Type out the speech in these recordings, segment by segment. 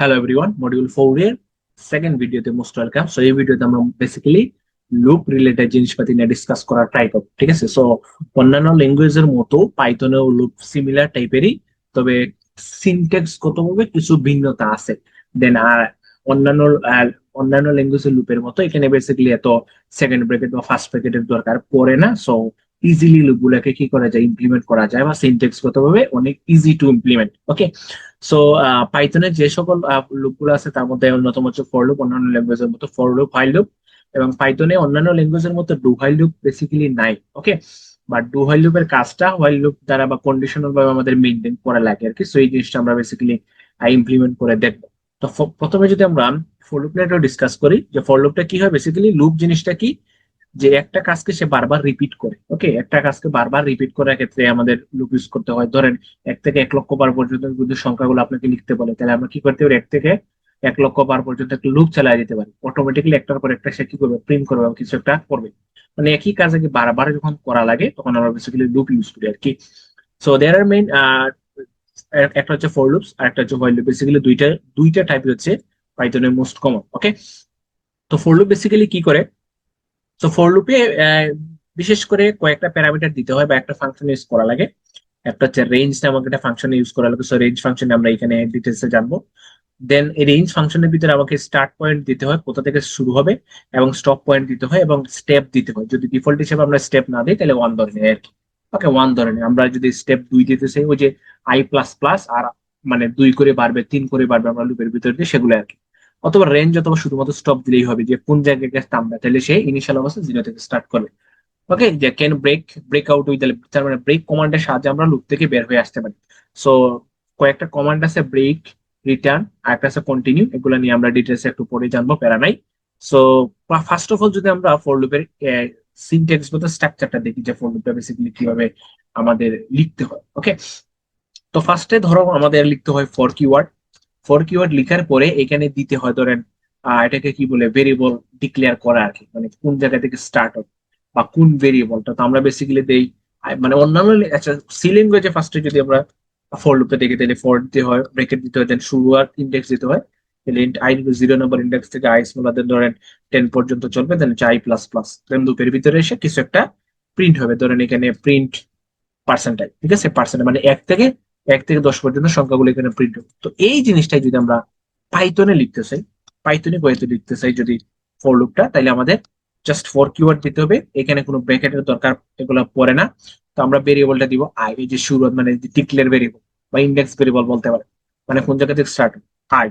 Hello everyone, module 4 এর second ভিডিওতে most welcome. So এই ভিডিওতে আমরা বেসিক্যালি লুপ রিলেটেড জিনিসপাতি নিয়ে ডিসকাস করার ট্রাই করব, ঠিক আছে? সো অন্যান্য ল্যাঙ্গুয়েজের মতো পাইথনেও লুপ সিমিলার টাইপেরই, তবে সিনট্যাক্স গতভাবে কিছু ভিন্নতা আছে। দেন আর অন্যান্য অন্যান্য ল্যাঙ্গুয়েজের লুপের মতো এখানে বেসিক্যালি এত সেকেন্ড ব্র্যাকেট বা ফার্স্ট ব্র্যাকেটের দরকার পড়ে না। সো ইজিলি লুপগুলোকে কি করা যায়, ইমপ্লিমেন্ট করা যায়, বা সিনট্যাক্স গতভাবে অনেক easy to implement. Okay, so পাইথনের যে সকল লুপ গুলো আছে তার মধ্যে অন্যতম হচ্ছে ফর লুপ, অন্যান্য ল্যাঙ্গুয়েজের মতো ফর লুপ, হোয়াইল লুপ। এবং পাইথনে অন্যান্য ল্যাঙ্গুয়েজের মতো ডু হোয়াইল লুপ বেসিক্যালি নাই। ওকে, বাট ডু হোয়াইল লুপের কাজটা হোয়াইল লুপ দ্বারা বা কন্ডিশনাল ভাবে আমাদের মেনটেন করা লাগে আর কি। সো এই জিনিসটা আমরা বেসিক্যালি ইমপ্লিমেন্ট করে দেখবো। তো প্রথমে যদি আমরা ফর লুপ নিয়ে ডিসকাস করি, যে ফর লুপটা কি হয়, বেসিক্যালি লুপ জিনিসটা কি, যে একটা কাজকে সে বারবার রিপিট করে। ওকে, একটা কাজকে বারবার রিপিট করার ক্ষেত্রে আমাদের লুপ ইউজ করতে হয়। ধরেন 1 থেকে 1 লক্ষ বার পর্যন্ত যদি সংখ্যাগুলো আপনাকে লিখতে বলে, তাহলে আমরা কি করতে পারি, 1 থেকে 1 লক্ষ বার পর্যন্ত একটা লুপ চালিয়ে দিতে পারি। অটোমেটিক্যালি একটার পর একটা সে কি করবে, প্রিন্ট করবে বা কিছু একটা করবে। মানে একই কাজকে বারবার যখন করা লাগে তখন আমরা বেসিক্যালি লুপ ইউজ করি আর কি। সো দেয়ার আর মেইন, একটা হচ্ছে ফর লুপস আর একটা হচ্ছে হোয়াইল লুপ। বেসিক্যালি দুইটা দুইটা টাইপ হচ্ছে পাইথনের মোস্ট কমন। ওকে, তো ফর লুপ বেসিক্যালি কি করে, তো ফর লুপে বিশেষ করে কয়েকটা প্যারামিটার দিতে হয় বা একটা ফাংশন ইউজ করা লাগে। একটা হচ্ছে রেঞ্জ নামক একটা ফাংশন ইউজ করা লাগে। সো রেঞ্জ ফাংশন আমরা এখানে ডিটেলসে জানবো। দেন এই রেঞ্জ ফাংশনের ভিতরে আমাকে স্টার্ট পয়েন্ট দিতে হয়, কোথা থেকে শুরু হবে, এবং স্টপ পয়েন্ট দিতে হয়, এবং স্টেপ দিতে হয়। যদি ডিফল্ট হিসেবে আমরা স্টেপ না দিই তাহলে 1 ধরে নেই আর কি। ওকে, 1 ধরে নেই। আমরা যদি স্টেপ 2 দিতে চাই, ওই যে আই প্লাস প্লাস আর মানে 2 করে বাড়বে, 3 করে বাড়বে, আমরা লুপের ভিতরে দিই সেগুলো আর কি। অথবা রেঞ্জ অথবা শুধুমাত্র স্টপ দিলেই হবে, যে কোন জায়গায় গিয়ে থামবে, তাহলে সে ইনিশিয়াল অবস্থা 0 থেকে স্টার্ট করবে। ওকে, যে ক্যান ব্রেক আউট উইথ, তার মানে ব্রেক কমান্ডের সাহায্যে আমরা লুপ থেকে বের হয়ে আসতে পারি। সো কয়েকটা কমান্ড আছে, ব্রেক, রিটার্ন, আর একটা আছে কন্টিনিউ। এগুলো নিয়ে আমরা ডিটেলসে একটু পরে জানবো, প্যারা নাই। সো ফার্স্ট অফ অল যদি আমরা ফর লুপের সিনট্যাক্স বলতে স্ট্রাকচারটা দেখি, যে ফর লুপটা বেসিক্যালি কিভাবে আমাদের লিখতে হয়। ওকে, তো ফার্স্টে ধরো আমাদের লিখতে হয় ফর কিওয়ার্ড। ফর কিওয়ার্ড লিখার পরে এখানে দিতে হয়, ধরেন এটাকে কি বলে, ভেরিয়েবল ডিক্লেয়ার করা আর কি। মানে কোন জায়গা থেকে স্টার্ট হবে বা কোন ভেরিয়েবলটা, তো আমরা বেসিক্যালি দেই মানে অন্যান্য আচ্ছা, সি ল্যাঙ্গুয়েজে ফার্স্টে যদি আমরা ফর লুপে দেখি, তাহলে ফর দিতে হয়, ব্রেকেট দিতে হয়, দেন শুরু আর ইন্ডেক্স দিতে হয়। তাহলে আই 0 নম্বর ইন্ডেক্স থেকে আই স্মলার দেন ধরেন 10 পর্যন্ত চলবে, দেন হচ্ছে আই প্লাস প্লাস, দেন লুপের ভিতরে এসে কিছু একটা প্রিন্ট হবে। ধরেন এখানে প্রিন্ট পার্সেন্টাইল, ঠিক আছে? পার্সেন্ট মানে 1 থেকে 10 পর্যন্ত সংখ্যাগুলো এখানে প্রিন্ট হবে। তো এই জিনিসটাই যদি আমরা পাইথনে লিখতে চাই, পাইথনে ওয়েতে লিখতে চাই যদি ফর লুপটা, তাহলে আমাদের জাস্ট ফর কিওয়ার্ড দিতে হবে। এখানে কোনো ব্র্যাকেটের দরকার এগুলো পড়ে না। তো আমরা ভেরিয়েবলটা দিব আই, এই যে শুরু মানে ডিক্লেয়ার ভেরিয়েবল বা ইন্ডেক্স ভেরিয়েবল বলতে পারে। মানে কোন জায়গা থেকে স্টার্ট হবে, আই।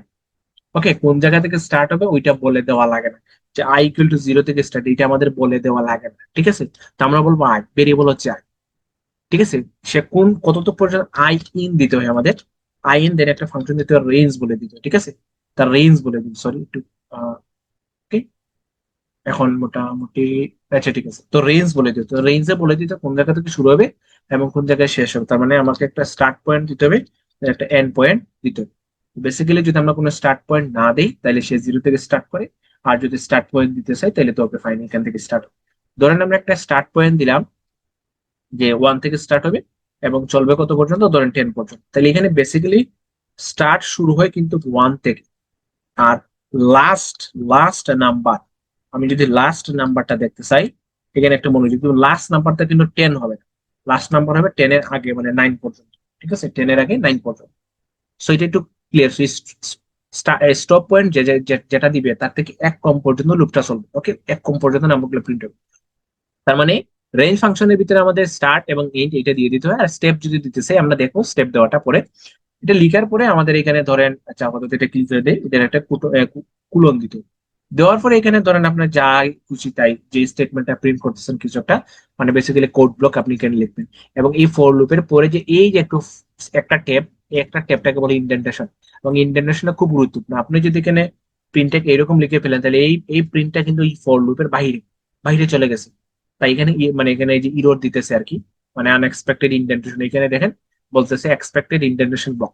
ওকে, কোন জায়গা থেকে স্টার্ট হবে ওইটা বলে দেওয়া লাগে না। যে আই ইকুয়াল টু 0 থেকে স্টার্ট, এটা আমাদের বলে দেওয়া লাগে না, ঠিক আছে? তো আমরা বলবো আই, ভেরিয়েবল হচ্ছে আই, ঠিক আছে? সে কোন কতটুকু পর্যন্ত আই ইন দিতে হয় আমাদের, আই ইন দেন একটা ফাংশন দিতে হয়, রেঞ্জ বলে দিতে হয়, ঠিক আছে? তার রেঞ্জ বলে দিন, সরি একটু ওকে, এখন মোটামুটি আচ্ছা ঠিক আছে। তো রেঞ্জ বলে দিতে, তো রেঞ্জে বলে দিতে কোন জায়গা থেকে শুরু হবে এবং কোন জায়গায় শেষ হবে। তার মানে আমাকে একটা স্টার্ট পয়েন্ট দিতে হবে, একটা এন্ড পয়েন্ট দিতে হবে। বেসিক্যালি যদি আমরা কোনো স্টার্ট পয়েন্ট না দিই তাহলে সে 0 থেকে স্টার্ট করে, আর যদি স্টার্ট পয়েন্ট দিতে চাই তাহলে তো ওকে ফাইন, এখান থেকে স্টার্ট হবে। ধরেন আমরা একটা স্টার্ট পয়েন্ট দিলাম যে 1 থেকে স্টার্ট হবে এবং চলবে কত পর্যন্ত, ধরেন 10 পর্যন্ত। তাহলে এখানে বেসিক্যালি স্টার্ট শুরু হয় কিন্তু 1 থেকে, আর লাস্ট লাস্ট নাম্বার, আমি যদি লাস্ট নাম্বারটা দেখতে চাই, এখানে একটা মনোযোগ, লাস্ট নাম্বারটা কিন্তু 10 হবে না, লাস্ট নাম্বার হবে 10 এর আগে, মানে 9 পর্যন্ত, ঠিক আছে? 10 এর আগে 9 পর্যন্ত। সো এটা একটু ক্লিয়ার। স্টপ পয়েন্ট যেটা দিবে তার থেকে 1 কম পর্যন্ত লুপটা চলবে। ওকে, 1 কম পর্যন্ত নাম্বারগুলো প্রিন্ট হবে। তার মানে রেঞ্জ ফাংশনের ভিতরে আমাদের স্টার্ট এবং এন্ড এটা দিয়ে দিতে হয়। আর স্টেপ যদি দিতে চাই, আমরা দেখো স্টেপ দেওয়াটা পরে, এটা লিখার পরে আমাদের এখানে ধরেন, আচ্ছা আপাতত এটা ক্লিক করে দেয়, এটার একটা কুলন দিতে হবে। দেওয়ার পরে এখানে ধরেন আপনার যা খুশি তাই, যে স্টেটমেন্টটা প্রিন্ট করতেছেন কিছু একটা, মানে বেসিক্যালি কোড ব্লক আপনি এখানে লিখবেন। এবং এই ফর লুপের পরে যে এই যে একটু একটা ট্যাব, এই একটা ট্যাবটাকে বলে ইন্ডেন্টেশন। এবং ইন্ডেন্টেশনটা খুব গুরুত্বপূর্ণ। আপনি যদি এখানে প্রিন্টটাকে এরকম লিখে ফেলেন, তাহলে এই প্রিন্টটা কিন্তু এই ফর লুপের বাইরে বাইরে চলে গেছে। তাই এখানে মানে এখানে এই যে ইরর দিতেছে আর কি, মানে আনএক্সপেক্টেড ইন্ডেন্টেশন। এখানে দেখেন বলতেছে এক্সপেক্টেড ইন্ডেন্টেশন ব্লক।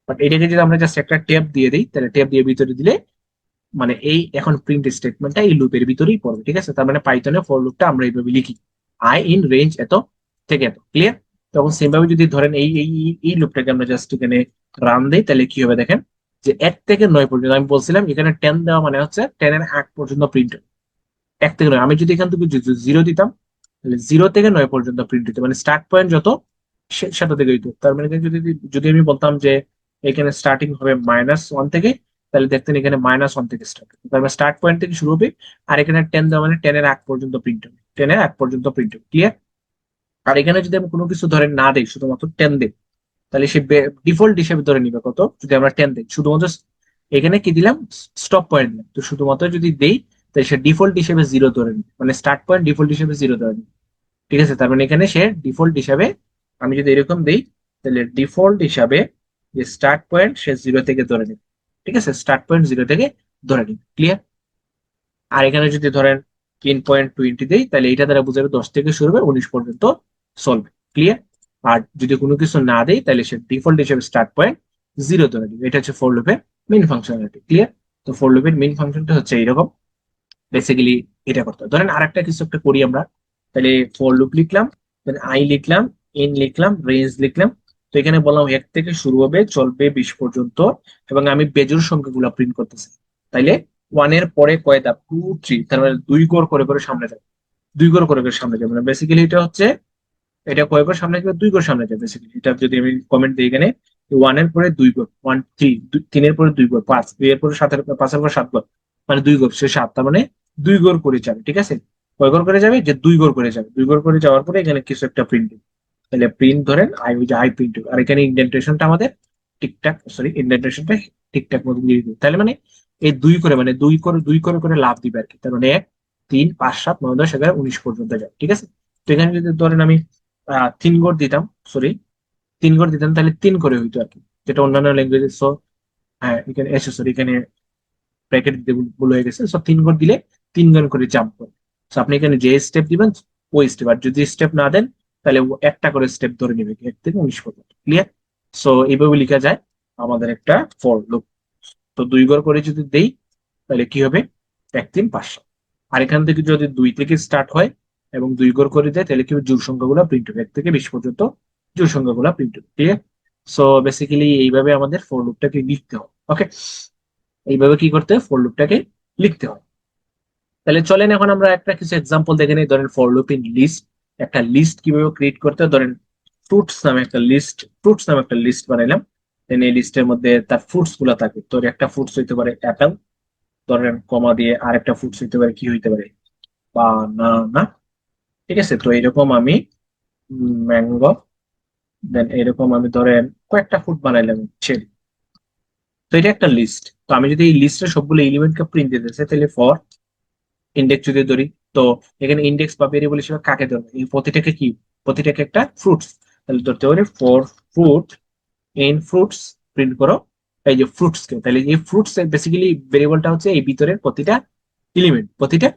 বাট এটাকে যদি আমরা জাস্ট একটা ট্যাব দিয়ে দিই, তাহলে ট্যাব দিয়ে ভিতরে দিলে মানে এই এখন প্রিন্ট স্টেটমেন্টটা এই লুপের ভিতরেই পড়বে, ঠিক আছে? তার মানে পাইথনে ফর লুপটা আমরা এইভাবে লিখি, আই ইন রেঞ্জ এত থেকে এত, ক্লিয়ার? তখন সেম ভাবে যদি ধরেন এই এই এই লুপটাকে আমরা জাস্ট এখানে রান দেই, তাহলে কি হবে দেখেন, যে 1 থেকে 9 পর্যন্ত আমি বলছিলাম এখানে 10 দেওয়া মানে হচ্ছে 10 এর আগ পর্যন্ত প্রিন্ট, 1 থেকে 9। আমি যদি এখান থেকে 0 দিতাম তাহলে 0 থেকে 9 পর্যন্ত প্রিন্ট হতো, মানে স্টার্ট পয়েন্ট যত সেটা থেকে হইতো। তার মানে এখানে যদি যদি আমি বলতাম যে এখানে স্টার্টিং হবে -1 থেকে, তাহলে দেখতেন এখানে -1 থেকে স্টার্ট হবে, তার মানে স্টার্ট পয়েন্ট থেকে শুরু হবে। আর এখানে 10 দেওয়া মানে 10 এর আগ পর্যন্ত প্রিন্ট হবে, 10 এর আগ পর্যন্ত প্রিন্ট হবে, ক্লিয়ার? আর এখানে যদি আমি কোনো কিছু ধরে না দেই, শুধুমাত্র 10 দেই, তাহলে সে ডিফল্ট হিসেবে ধরে নিবে কত, যদি আমরা 10 দিই শুধুমাত্র। এখানে কি দিলাম, স্টপ পয়েন্ট দিলাম, তো শুধুমাত্র যদি দেই তাহলে সে ডিফল্ট হিসেবে 0 ধরে নিবে, মানে স্টার্ট পয়েন্ট ডিফল্ট হিসেবে 0 ধরে নিবে, ঠিক আছে? তার মানে এখানে সে ডিফল্ট হিসাবে, আমি যদি এরকম দেই তাহলে ডিফল্ট হিসাবে যে স্টার্ট পয়েন্ট সে 0 থেকে ধরে নিবে, ঠিক আছে? স্টার্ট পয়েন্ট 0 থেকে ধরে নিবে, ক্লিয়ার? আর এখানে যদি ধরেন 10.20 দেই, তাহলে এটা দ্বারা বোঝাবে 10 থেকে শুরু হবে 19 পর্যন্ত চলবে, ক্লিয়ার? আর যদি কোনো কিছু না দেই তাহলে সে ডিফল্ট হিসেবে স্টার্ট পয়েন্ট 0 ধরে নিবে। এটা হচ্ছে ফর লুপের মেইন ফাংশনালিটি, ক্লিয়ার? তো ফর লুপের মেইন ফাংশনটা হচ্ছে এইরকম, বেসিক্যালি এটা করতে হয়। ধরেন আরেকটা কিছু একটা করি আমরা, তাহলে ফর লুপ লিখলাম, দেন আই লিখলাম, ইন লিখলাম, রেঞ্জ লিখলাম। তো এখানে বললাম 1 থেকে শুরু হবে চলবে 20 পর্যন্ত, এবং আমি বেজোড় সংখ্যাগুলো প্রিন্ট করতেছি। তাইলে 1 এর পরে কয় ধাপ, 2 3, তার মানে 2 ঘর করে করে সামনে যাবে, 2 ঘর করে করে সামনে যাবে, মানে বেসিক্যালি এটা হচ্ছে, এটা কয় ঘর সামনে যাবে, 2 ঘর সামনে যাবে বেসিক্যালি। এটা যদি আমি কমেন্ট দিই এখানে, 1 এর পরে 2 ঘর, 1 3, 3 এর পরে 2 ঘর 5, 2 এর পরে 7 এর 5 এর পরে 7 ঘর, মানে 2 ঘর, সে 7, তার মানে 2 ঘর করে যাবে, ঠিক আছে? কয় ঘর করে যাবে, যে 2 ঘর করে যাবে, 2 ঘর করে যাওয়ার পরে এখানে কিছু একটা প্রিন্ট, তাহলে প্রিন্ট ধরেন আই, ওই যে আই প্রিন্ট, আর এখানে ইন্ডেন্টেশনটা আমাদের ঠিকঠাক, সরি ইন্ডেন্টেশনটা ঠিকঠাক মতো দিয়ে দিবে। তাহলে মানে এই 2 করে, মানে 2 করে করে লাভ দিবে আর কি। তার মানে 1 3 5 7 9 10 11 19 পর্যন্ত যায়, ঠিক আছে? তো এখানে যদি ধরেন আমি 3 ঘর দিতাম, সরি 3 ঘর দিতাম, তাহলে 3 করে হইতো আর কি, যেটা অন্যান্য ল্যাঙ্গুয়েজে। সো হ্যাঁ, এখানে এসে, সরি এখানে ব্র্যাকেট দিতে ভুল হয়ে গেছে। সো 3 ঘর দিলে 3 গান করে জাম্প করে। সো আপনি এখানে যে স্টেপ দিবেন ওই স্টেপ, আর যদি স্টেপ না দেন তাহলে ও একটা করে স্টেপ ধরে নেবে 1 থেকে 19 পর্যন্ত, ক্লিয়ার? সো এইভাবে লেখা যায় আমাদের একটা ফর লুপ। তো 2 ঘর করে যদি দেই তাহলে কি হবে, 1 3 5 7। আর এখান থেকে যদি 2 থেকে স্টার্ট হয় এবং 2 ঘর করে দেয়, তাহলে কি হবে, জোড় সংখ্যাগুলো প্রিন্ট হবে, 1 থেকে 20 পর্যন্ত জোড় সংখ্যাগুলো প্রিন্ট হবে, ঠিক আছে? সো বেসিক্যালি এইভাবে আমাদের ফর লুপটাকে লিখতে হবে, ওকে? এইভাবে কি করতে হয়, ফর লুপটাকে লিখতে হয়। তাহলে চলেন এখন আমরা একটা কিছু এক্সাম্পল দেখে নিই। ধরেন ফর লুপ ইন লিস্ট, একটা লিস্ট কিভাবে ক্রিয়েট করতে হয়। ধরেন ফ্রুটস নামে একটা লিস্ট বানাইলাম, দেন এই লিস্টের মধ্যে তার ফ্রুটস গুলা থাকে। তো একটা ফ্রুটস হইতে পারে অ্যাপেল, ধরেন কমা দিয়ে আরেকটা ফ্রুটস হইতে পারে, কি হইতে পারে, বানানা, ঠিক আছে? তো এরকম আমি ম্যাঙ্গো, দেন এরকম আমি ধরেন কয়েকটা ফ্রুট বানাইলাম, চেরি। তো এটা একটা লিস্ট। তো আমি যদি এই লিস্টের সবগুলো এলিমেন্টকে প্রিন্ট দিতে চাই, তাহলে ফর ইন্ডেক্স যদি ধরি, তো এখানে ইন্ডেক্স বা ভেরিয়েবল হিসেবে কাকে ধরবো, এই প্রতিটাকে কি, প্রতিটাকে একটা ফ্রুটস, তাহলে ধরতে পারি for fruit in fruits, print করো এই যে ফ্রুটস কে। তাহলে এই ফ্রুটস এর বেসিক্যালি ভেরিয়েবলটা হচ্ছে এই ভিতরের প্রতিটা এলিমেন্ট, প্রতিটা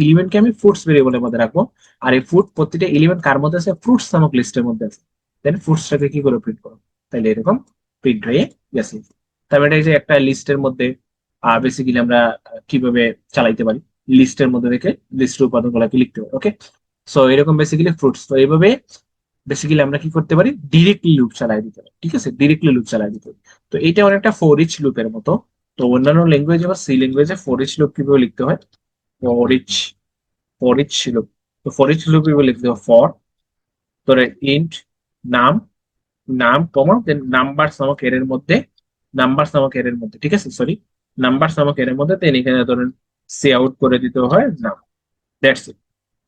এলিমেন্টকে আমি ফ্রুটস ভেরিয়েবলের মধ্যে রাখবো। আর এই প্রতিটা এলিমেন্ট কার মধ্যে আছে, ফ্রুটস নামক লিস্টের মধ্যে আছে। দেন ফ্রুটসটাকে কি করে প্রিন্ট করো, তাহলে এরকম প্রিন্ট হয়ে গেছে। তারপরে এটা যে একটা লিস্টের মধ্যে বেসিক্যালি আমরা কিভাবে চালাইতে পারি, লিস্টের মধ্যে রেখে লিস্টের উপাদানগুলোকে লিখতে পারি, ওকে? সো এরকম বেসিক্যালি ফ্রুটস। তো এইভাবে বেসিক্যালি আমরা কি করতে পারি, ডিরেক্টলি লুপ চালাই দিতে পারি, ঠিক আছে? ডিরেক্টলি লুপ চালাই দিতে পারি। তো এটা অনেকটা ফর ইচ লুপের মতো। তো অন্যান্য ল্যাঙ্গুয়েজে বা সি ল্যাঙ্গুয়েজে ফর ইচ লুপ কিভাবে লিখতে হয়, for each for each loop. তো ফর ইচ লুপ কিভাবে লিখতে হয়, ফর ধরে ইন্ট নাম, কমা দেন নাম্বারস নামক এর মধ্যে, ঠিক আছে? সরি, নাম্বারস নামক এর মধ্যে দেন এখানে ধরেন সি আউট করে দিতে হয় নাম, দ্যাটস ইট।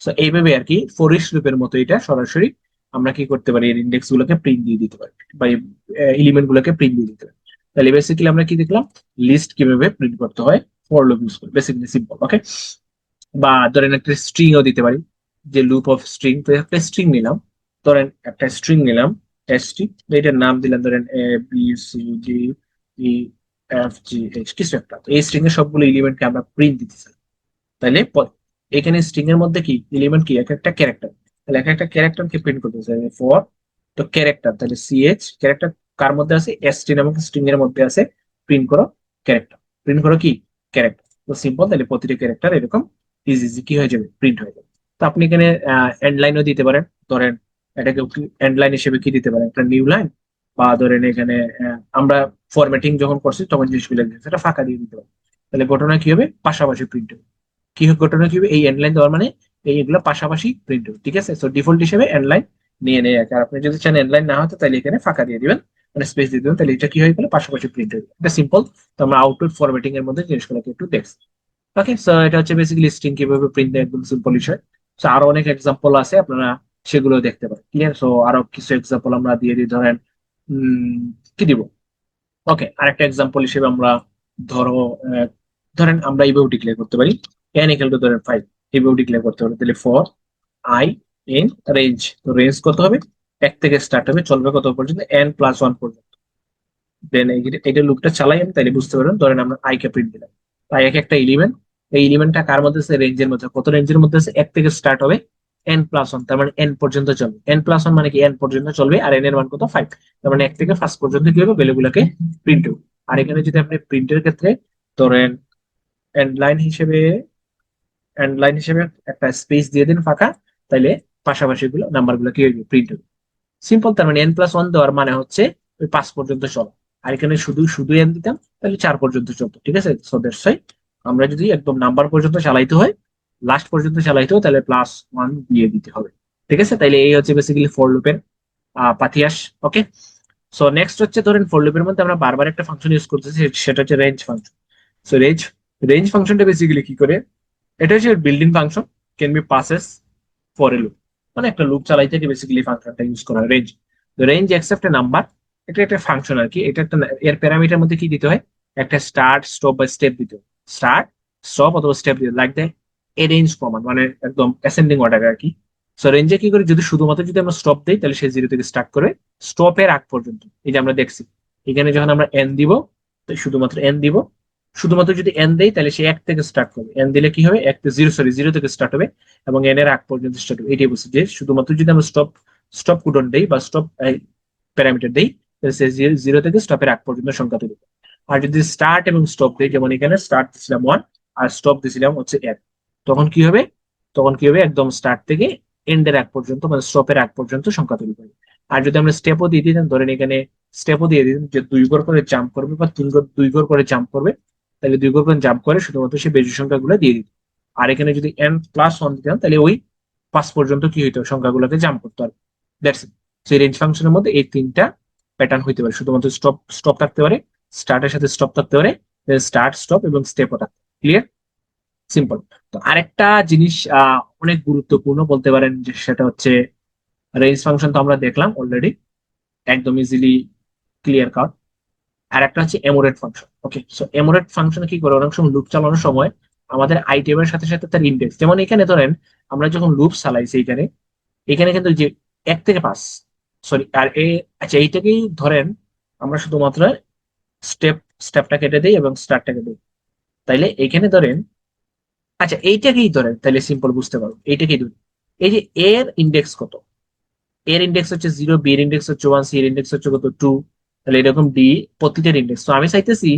সো এইভাবে আর কি ফর ইচ লুপের মতো এটা সরাসরি আমরা কি করতে পারি, এর ইন্ডেক্স গুলোকে প্রিন্ট দিয়ে দিতে পারি, বা এলিমেন্ট গুলোকে প্রিন্ট দিয়ে দিতে পারি। তাহলে বেসিক্যালি আমরা কি দেখলাম, লিস্ট কিভাবে প্রিন্ট করতে হয় ফর লুপ ইউজ করে, বেসিক্যালি সিম্পল, ওকে? বা ধরেন একটা স্ট্রিংও দিতে পারি, যে লুপ অফ স্ট্রিং। তো একটা স্ট্রিং নিলাম, ধরেন একটা স্ট্রিং নিলাম এসটি, এটার নাম দিলাম ধরেন A B C D E F G H, কিছু একটা। তো এই স্ট্রিং এর সবগুলো এলিমেন্টকে আমরা প্রিন্ট দিতে চাই। তাহলে এখানে স্ট্রিং এর মধ্যে কি এলিমেন্ট, কি এক একটা ক্যারেক্টার, তাহলে এক একটা ক্যারেক্টারকে প্রিন্ট করতে চাই ফর। তো ক্যারেক্টার, তাহলে সিএইচ ক্যারেক্টার কার মধ্যে আছে, এসটি নামক স্ট্রিং এর মধ্যে আছে, প্রিন্ট করো ক্যারেক্টার, প্রিন্ট করো কি ক্যারেক্টার। তো সিম্পল, তাহলে প্রতিটা ক্যারেক্টার এরকম ইজি ইজি কি হয়ে যাবে, প্রিন্ট হয়ে যাবে। তো আপনি এখানে এন্ড লাইনও দিতে পারেন, ধরেন এটাকে এন্ড লাইন হিসেবে কি দিতে পারেন, একটা নিউ লাইন বা ধরেন এখানে আমরা ফরম্যাটিং যখন করছি তখন জিনিসগুলো সেটা ফাঁকা দিয়ে দিতে হবে। তাহলে ঘটনা কি হবে, পাশাপাশি প্রিন্ট হবে। কি হবে ঘটনা কি হবে, এই এন্ড লাইন দেওয়ার মানে এইগুলো পাশাপাশি প্রিন্ট হবে, ঠিক আছে। তো ডিফল্ট হিসেবে এন্ড লাইন নিয়ে নেয়। আর আপনি যদি চান এন্ড লাইন না হতো তাহলে এখানে ফাঁকা দিয়ে দিবেন, মানে স্পেস দিয়ে দিবেন, তাহলে এটা কি হয়ে গেল, পাশাপাশি প্রিন্ট হয়ে গেল। এটা সিম্পল। তো আমরা আউটপুট ফরম্যাটিং এর মধ্যে জিনিসগুলোকে একটু দেখছি। ওকে, সো এটা হচ্ছে বেসিক্যালি স্ট্রিং কিভাবে প্রিন্ট দেয়, একদম সিম্পল বিষয়। সো আরো অনেক এক্সাম্পল আছে, আপনারা সেগুলো দেখতে পারেন। ক্লিয়ার? সো আরো কিছু এক্সাম্পল আমরা দিয়ে দিই, ধরেন কি দিব, ওকে আরেকটা এক্সাম্পল হিসেবে আমরা ধরো আহ, ধরেন আমরা এইভাবে ডিক্লেয়ার করতে পারি n ইকুয়াল টু ধরেন 5, এইভাবে ডিক্লেয়ার করতে পারি। তাহলে ফর i in রেঞ্জ, তো রেঞ্জ কত হবে, 1 থেকে স্টার্ট হবে, চলবে কত পর্যন্ত, n+1 পর্যন্ত। দেন এটা লুপটা চালাই আমি, তাহলে বুঝতে পারবেন। ধরেন আমরা i কে প্রিন্ট দিলাম, তাই একটা এলিমেন্ট, এই এলিমেন্টটা কার মধ্যে আছে, রেঞ্জের মধ্যে। কত রেঞ্জের মধ্যে আছে, 1 থেকে স্টার্ট হবে, n+1, তার মানে n পর্যন্ত চলবে। n+1 মানে কি n পর্যন্ত চলবে, আর n এর মান কত, 5। তার মানে 1 থেকে 5 পর্যন্ত কি হবে, ভ্যালুগুলোকে প্রিন্ট হবে। আর এখানে যদি আপনি প্রিন্টের ক্ষেত্রে ধরেন এন্ড লাইন হিসেবে এন্ড লাইন হিসেবে একটা স্পেস দিয়ে দিন ফাঁকা, তাইলে পাশাপাশি গুলো নাম্বার গুলো কি হবে, প্রিন্ট হবে। সিম্পল। তার মানে n+1 দেওয়ার মানে হচ্ছে ওই 5 পর্যন্ত চলা। আর এখানে শুধু শুধু n দিতাম, তাহলে 4 পর্যন্ত চলতো, ঠিক আছে। সো দ্যাটস ওয়াই আমরা যদি একদম নাম্বার পর্যন্ত চালাইতে হয়, লাস্ট পর্যন্ত চালাইতে হয়, তাহলে +1 দিয়ে দিতে হবে, ঠিক আছে। তাইলে এই হচ্ছে বেসিক্যালি ফর লুপের পাতিয়াস। ওকে, সো নেক্সট হচ্ছে ধরেন ফর লুপের মধ্যে আমরা বারবার একটা ফাংশন ইউজ করতেছি, সেটা হচ্ছে range function. So range range ফাংশনটা বেসিক্যালি কি করে, এটা হচ্ছে building function, can be passes for a loop, মানে একটা লুপ চালাইতে বেসিক্যালি ফাংশনটা ইউজ করা হয় রেঞ্জ। রেঞ্জ অ্যাকসেপ্ট এ নাম্বার, এটা একটা ফাংশন আর কি। এটা একটা, এর প্যারামিটার মধ্যে কি দিতে হয়, একটা স্টার্ট স্টপ বা স্টেপ দিতে হয়। স্টার্ট স্টপ অথবা স্টেপ দিতে like the a range command, মানে একদম অ্যাসেন্ডিং অর্ডার আর কি। সো রেঞ্জে কি করি, যদি শুধুমাত্র যদি আমরা স্টপ দিই, তাহলে সে 0 থেকে স্টার্ট করে স্টপের আগ পর্যন্ত। এই যে আমরা দেখছি এখানে যখন আমরা এন দিব, তো শুধুমাত্র এন দিব, শুধুমাত্র যদি এন দেই তাহলে সে 1 থেকে স্টার্ট করবে, এন দিলে কি হবে, 0 থেকে স্টার্ট হবে এবং এন এর আগ পর্যন্ত স্টার্ট হবে। এটাই বলছি যে শুধুমাত্র যদি আমরা স্টপ স্টপ কুডন দেই বা স্টপ প্যারামিটার দেই, তাহলে সে 0 থেকে স্টপের আগ পর্যন্ত সংখ্যা তৈরি করে। আর যদি স্টার্ট এবং স্টপ দেই, যেমন এখানে স্টার্ট দিছিলাম 1 আর স্টপ দিছিলাম হচ্ছে 1, তখন কি হবে, তখন কি হবে, একদম স্টার্ট থেকে এন্ডের আগ পর্যন্ত, মানে স্টপের আগ পর্যন্ত সংখ্যা তৈরি করবে। আর যদি আমরা স্টেপও দিয়ে দিতাম, ধরেন এখানে স্টেপও দিয়ে দিতাম যে 2 ঘর করে জাম্প করবে বা 2 ঘর করে জাম্প করবে, তাহলে 2 ঘর করে জাম্প করে শুধুমাত্র সে বেজোড় সংখ্যাগুলো দিয়ে দিত। আর এখানে যদি n+1 দিতাম, তাহলে ওই 5 পর্যন্ত কি হইতো, সংখ্যাগুলোকে জাম্প করতে পারবে। That's it. সেই রেঞ্জ ফাংশনের মধ্যে এই 3টা প্যাটার্ন হইতে পারে, শুধুমাত্র স্টপ স্টপ থাকতে পারে, স্টার্টের সাথে স্টপ থাকতে পারে, স্টার্ট স্টপ এবং স্টেপও থাকতে পারে। ক্লিয়ার? সিম্পল। তো আরেকটা জিনিস অনেক গুরুত্বপূর্ণ বলতে পারেন, যে সেটা হচ্ছে রেঞ্জ ফাংশন তো আমরা দেখলাম অলরেডি, একদম ইজিলি ক্লিয়ার কাট। আর একটা হচ্ছে এমোরেট ফাংশন। ওকে, সো এমোরেট ফাংশন কি করে, অনেক সময় লুপ চালানোর সময় আমাদের আইটেমের সাথে সাথে তার ইন্ডেক্স, যেমন এখানে ধরেন আমরা যখন লুপ চালাইছি এখানে, এখানে কিন্তু যে 1 থেকে 5, সরি আর আচ্ছা এইটাকেই ধরেন আমরা শুধুমাত্র স্টেপ স্টেপটা কেটে দিই এবং স্টার্টটা কেটে দিই, তাইলে এখানে ধরেন, আচ্ছা এইটাকেই ধরেন, তাহলে সিম্পল বুঝতে পারবো, এইটাকেই ধরি। এই যে এর ইন্ডেক্স কত, এর ইন্ডেক্স হচ্ছে 0, বি এর ইন্ডেক্স হচ্ছে 1, সি এর ইন্ডেক্স হচ্ছে কত 2, তাহলে এরকম ডি প্রতিটার ইন্ডেক্স। তো আমি চাইতেছি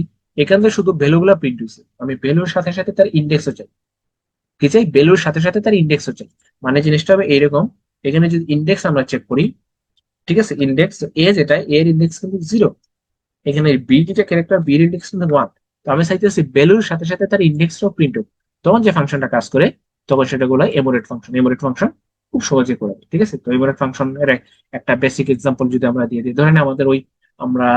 এখান থেকে শুধু ভ্যালুগুলো প্রিন্ট হয়েছে, আমি ভ্যালুর সাথে সাথে তার ইন্ডেক্সও চাই। কি চাই, ভ্যালুর সাথে সাথে তার ইন্ডেক্সও চাই। মানে জিনিসটা হবে এইরকম, এখানে যদি ইন্ডেক্স আমরা চেক করি, ঠিক আছে, ইন্ডেক্স এ যেটা, এর ইন্ডেক্স কিন্তু 0, এখানে বি যেটা ক্যারেক্টার, বি এর ইন্ডেক্স কিন্তু 1। তো আমি চাইতেছি ভ্যালুর সাথে সাথে তার ইন্ডেক্সটাও প্রিন্ট হোক। তখন যে ফাংশনটা কাজ করে, তখন সেটা গুলো এমোরেট ফাংশন। এমোরেট ফাংশন খুব সহজে করে, ঠিক আছে। তো এমোরেট ফাংশন এর একটা বেসিক এক্সাম্পল যদি আমরা দিয়ে দিই, ধরেন আমাদের ওই আমরা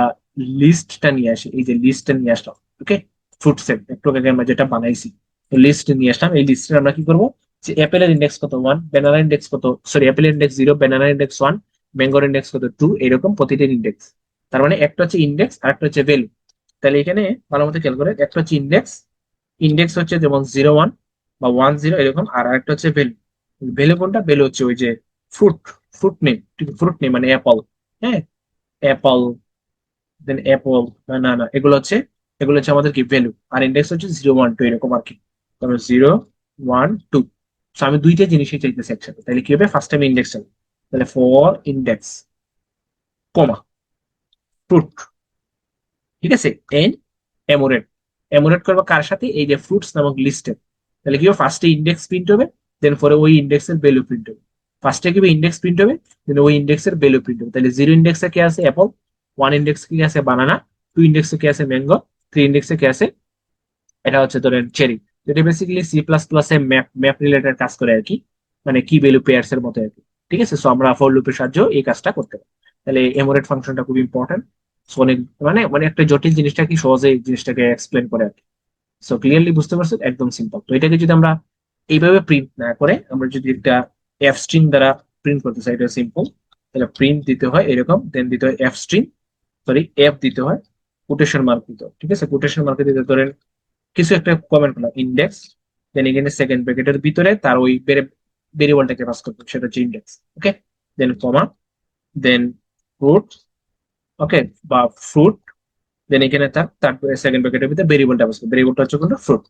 লিস্টটা নিয়ে আসি, এই যে লিস্টটা নিয়ে আসলাম, ওকে, ফ্রুট সেট একটু আগে আমরা যেটা বানাইছি, তো লিস্ট নিয়ে আসলাম। এই লিস্টে আমরা কি করবো, যে অ্যাপেলের ইন্ডেক্স কত 1, ব্যানানা ইন্ডেক্স কত, সরি অ্যাপেলের ইন্ডেক্স 0, ব্যানানা ইন্ডেক্স 1, ম্যাঙ্গোর ইন্ডেক্স কত 2, এরকম প্রতিটির ইন্ডেক্স। তার মানে একটা হচ্ছে ইন্ডেক্স আর একটা হচ্ছে ভ্যালু। তাহলে এখানে ভালো মতো খেয়াল করে, একটা হচ্ছে ইন্ডেক্স, ইন্ডেক্স হচ্ছে যেমন 0 1 বা 1 0 এরকম, আর একটা হচ্ছে ভ্যালু। ভ্যালু কোনটা, ভ্যালু হচ্ছে ওই যে ফ্রুট, ফ্রুট নেম, ঠিক ফ্রুট নেম মানে অ্যাপল, হ্যাঁ অ্যাপল, দেন অ্যাপল, না না এগুলো হচ্ছে আমাদের কি ভ্যালু। আর ইন্ডেক্স হচ্ছে 0 1 2 এরকম আর কি। তারপর 0 1 2, আমি দুইটা জিনিসই চাইতেছি একসাথে, তাহলে কি হবে, ফার্স্ট টাইম ইন্ডেক্স হবে, তাহলে ফর ইন্ডেক্স কমা ফ্রুট, ঠিক আছে, এন এমোরেট। এমোরেট করবো কার সাথে, এই যে ফ্রুটস নামক লিস্টে। তাহলে কি হবে, ফার্স্টে ইন্ডেক্স প্রিন্ট হবে, দেন পরে ওই ইন্ডেক্সের ভ্যালু প্রিন্ট হবে। ফার্স্টে কি হবে, ইন্ডেক্স প্রিন্ট হবে, দেন ওই ইন্ডেক্সের ভ্যালু প্রিন্ট হবে। তাহলে 0 ইন্ডেক্সে কে আছে, অ্যাপল, ওয়ান ইন্ডেক্স কি আছে বানানা, টু ইন্ডেক্সে কি আছে ম্যাঙ্গো, থ্রি ইন্ডেক্সে কি আছে, এটা হচ্ছে ধরেন চেরি। এটা বেসিক্যালি সি প্লাস প্লাস এ ম্যাপ ম্যাপ রিলেটেড কাজ করে আর কি, মানে কি ভ্যালু পেয়ার্স এর মতো আর কি। ঠিক আছে, সো আমরা ফর লুপের সাহায্যে এই কাজটা করতে পারি। তাহলে এমোরেট ফাংশনটা খুব ইম্পর্টেন্ট। সো অনেক মানে মানে একটা জটিল জিনিসটা কি সহজে এই জিনিসটাকে এক্সপ্লেন করে আর কি। সো ক্লিয়ারলি বুঝতে পারছো, একদম সিম্পল। তো এটাকে যদি আমরা এইভাবে প্রিন্ট না করে আমরা যদি একটা এফ স্ট্রিং দ্বারা প্রিন্ট করতে চাই, এটা সিম্পল। তাহলে প্রিন্ট দিতে হয় এরকম, দেন দিতে হয় এফ স্ট্রিং, সরি এফ দিতে হয়, কোটেশন মার্ক দিতে হয়। ঠিক আছে, কোটেশন মার্কে দিতে ধরেন কিছু একটা কমেন্ট করলাম ইন্ডেক্স, দেন এখানে সেকেন্ড ব্র্যাকেটের ভিতরে তার ওই ভেরিয়েবলটাকে পাস করতে হবে, সেটা হচ্ছে ইন্ডেক্স। ওকে, দেন কমা, দেন ফ্রুট, ওকে, বা ফ্রুট, দেন এখানে তার তার সেকেন্ড ব্র্যাকেটের ভিতরে ভেরিয়েবলটা পাস করবে, ভেরিয়েবলটা হচ্ছে কোনটা ফ্রুট।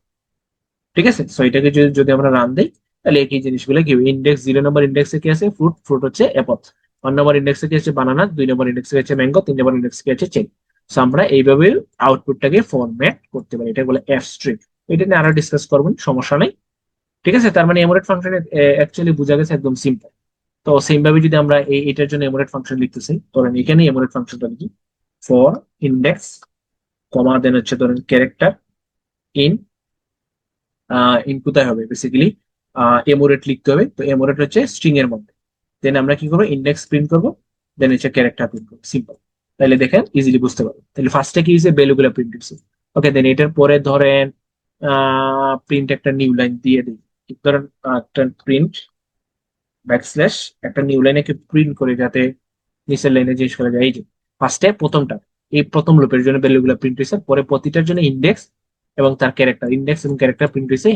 ঠিক আছে, সো এটাকে যদি যদি আমরা রান দিই তাহলে একই জিনিসগুলো কি ইন্ডেক্স 0 নম্বর ইন্ডেক্সে কি আছে ফ্রুট, ফ্রুট হচ্ছে অ্যাপল, 1 নম্বর ইন্ডেক্সে কি আছে বানানা, 2 নম্বর ইন্ডেক্সে আছে ম্যাঙ্গো, 3 নম্বর ইন্ডেক্সে কি আছে চেরি। সো আমরা এইভাবে আউটপুটটাকে ফরম্যাট করতে পারি, এটা বলে এফ স্ট্রিং। এটা নিয়ে আরো ডিসকাস করবেন, সমস্যা নেই। ঠিক আছে, তার মানে এমোরেট ফাংশন অ্যাকচুয়ালি বোঝা গেছে একদম সিম্পল। তো সেম ভাবে যদি আমরা এটার জন্য এমোরেট ফাংশন লিখতেছি, ধরেন এখানে এমোরেট ফাংশনটা লিখি ফর ইন্ডেক্স কমা, দেন হচ্ছে ধরেন ক্যারেক্টার ইন, ইন কোথায় হবে বেসিক্যালি এমোরেট লিখতে হবে, তো এমোরেট হচ্ছে স্ট্রিং এর মধ্যে। দেন আমরা কি করবো ইন্ডেক্স প্রিন্ট করবো, দেন হচ্ছে ক্যারেক্টার প্রিন্ট করবো, সিম্পল। তাহলে দেখেন ইজিলি বুঝতে পারবো। তাহলে ফার্স্টে কি হয়েছে ভ্যালু গুলো প্রিন্ট করছে। ওকে, দেন এটার পরে ধরেন প্রিন্ট একটা নিউ লাইন দিয়ে দিই, ধরেন একটা প্রিন্ট ব্যাকস্ল্যাশ একটা নিউ লাইনে প্রিন্ট করে যাতে নিচের লাইনে জিনিস করা যায়। এই যে ফার্স্টে প্রথমটা, এই প্রথম লুপের জন্য ভ্যালু গুলো প্রিন্ট হয়েছে, পরে প্রতিটার জন্য ইন্ডেক্স এবং তার ক্যারেক্টার, ইন্ডেক্স এবং ক্যারেক্টার প্রিন্ট হয়েছে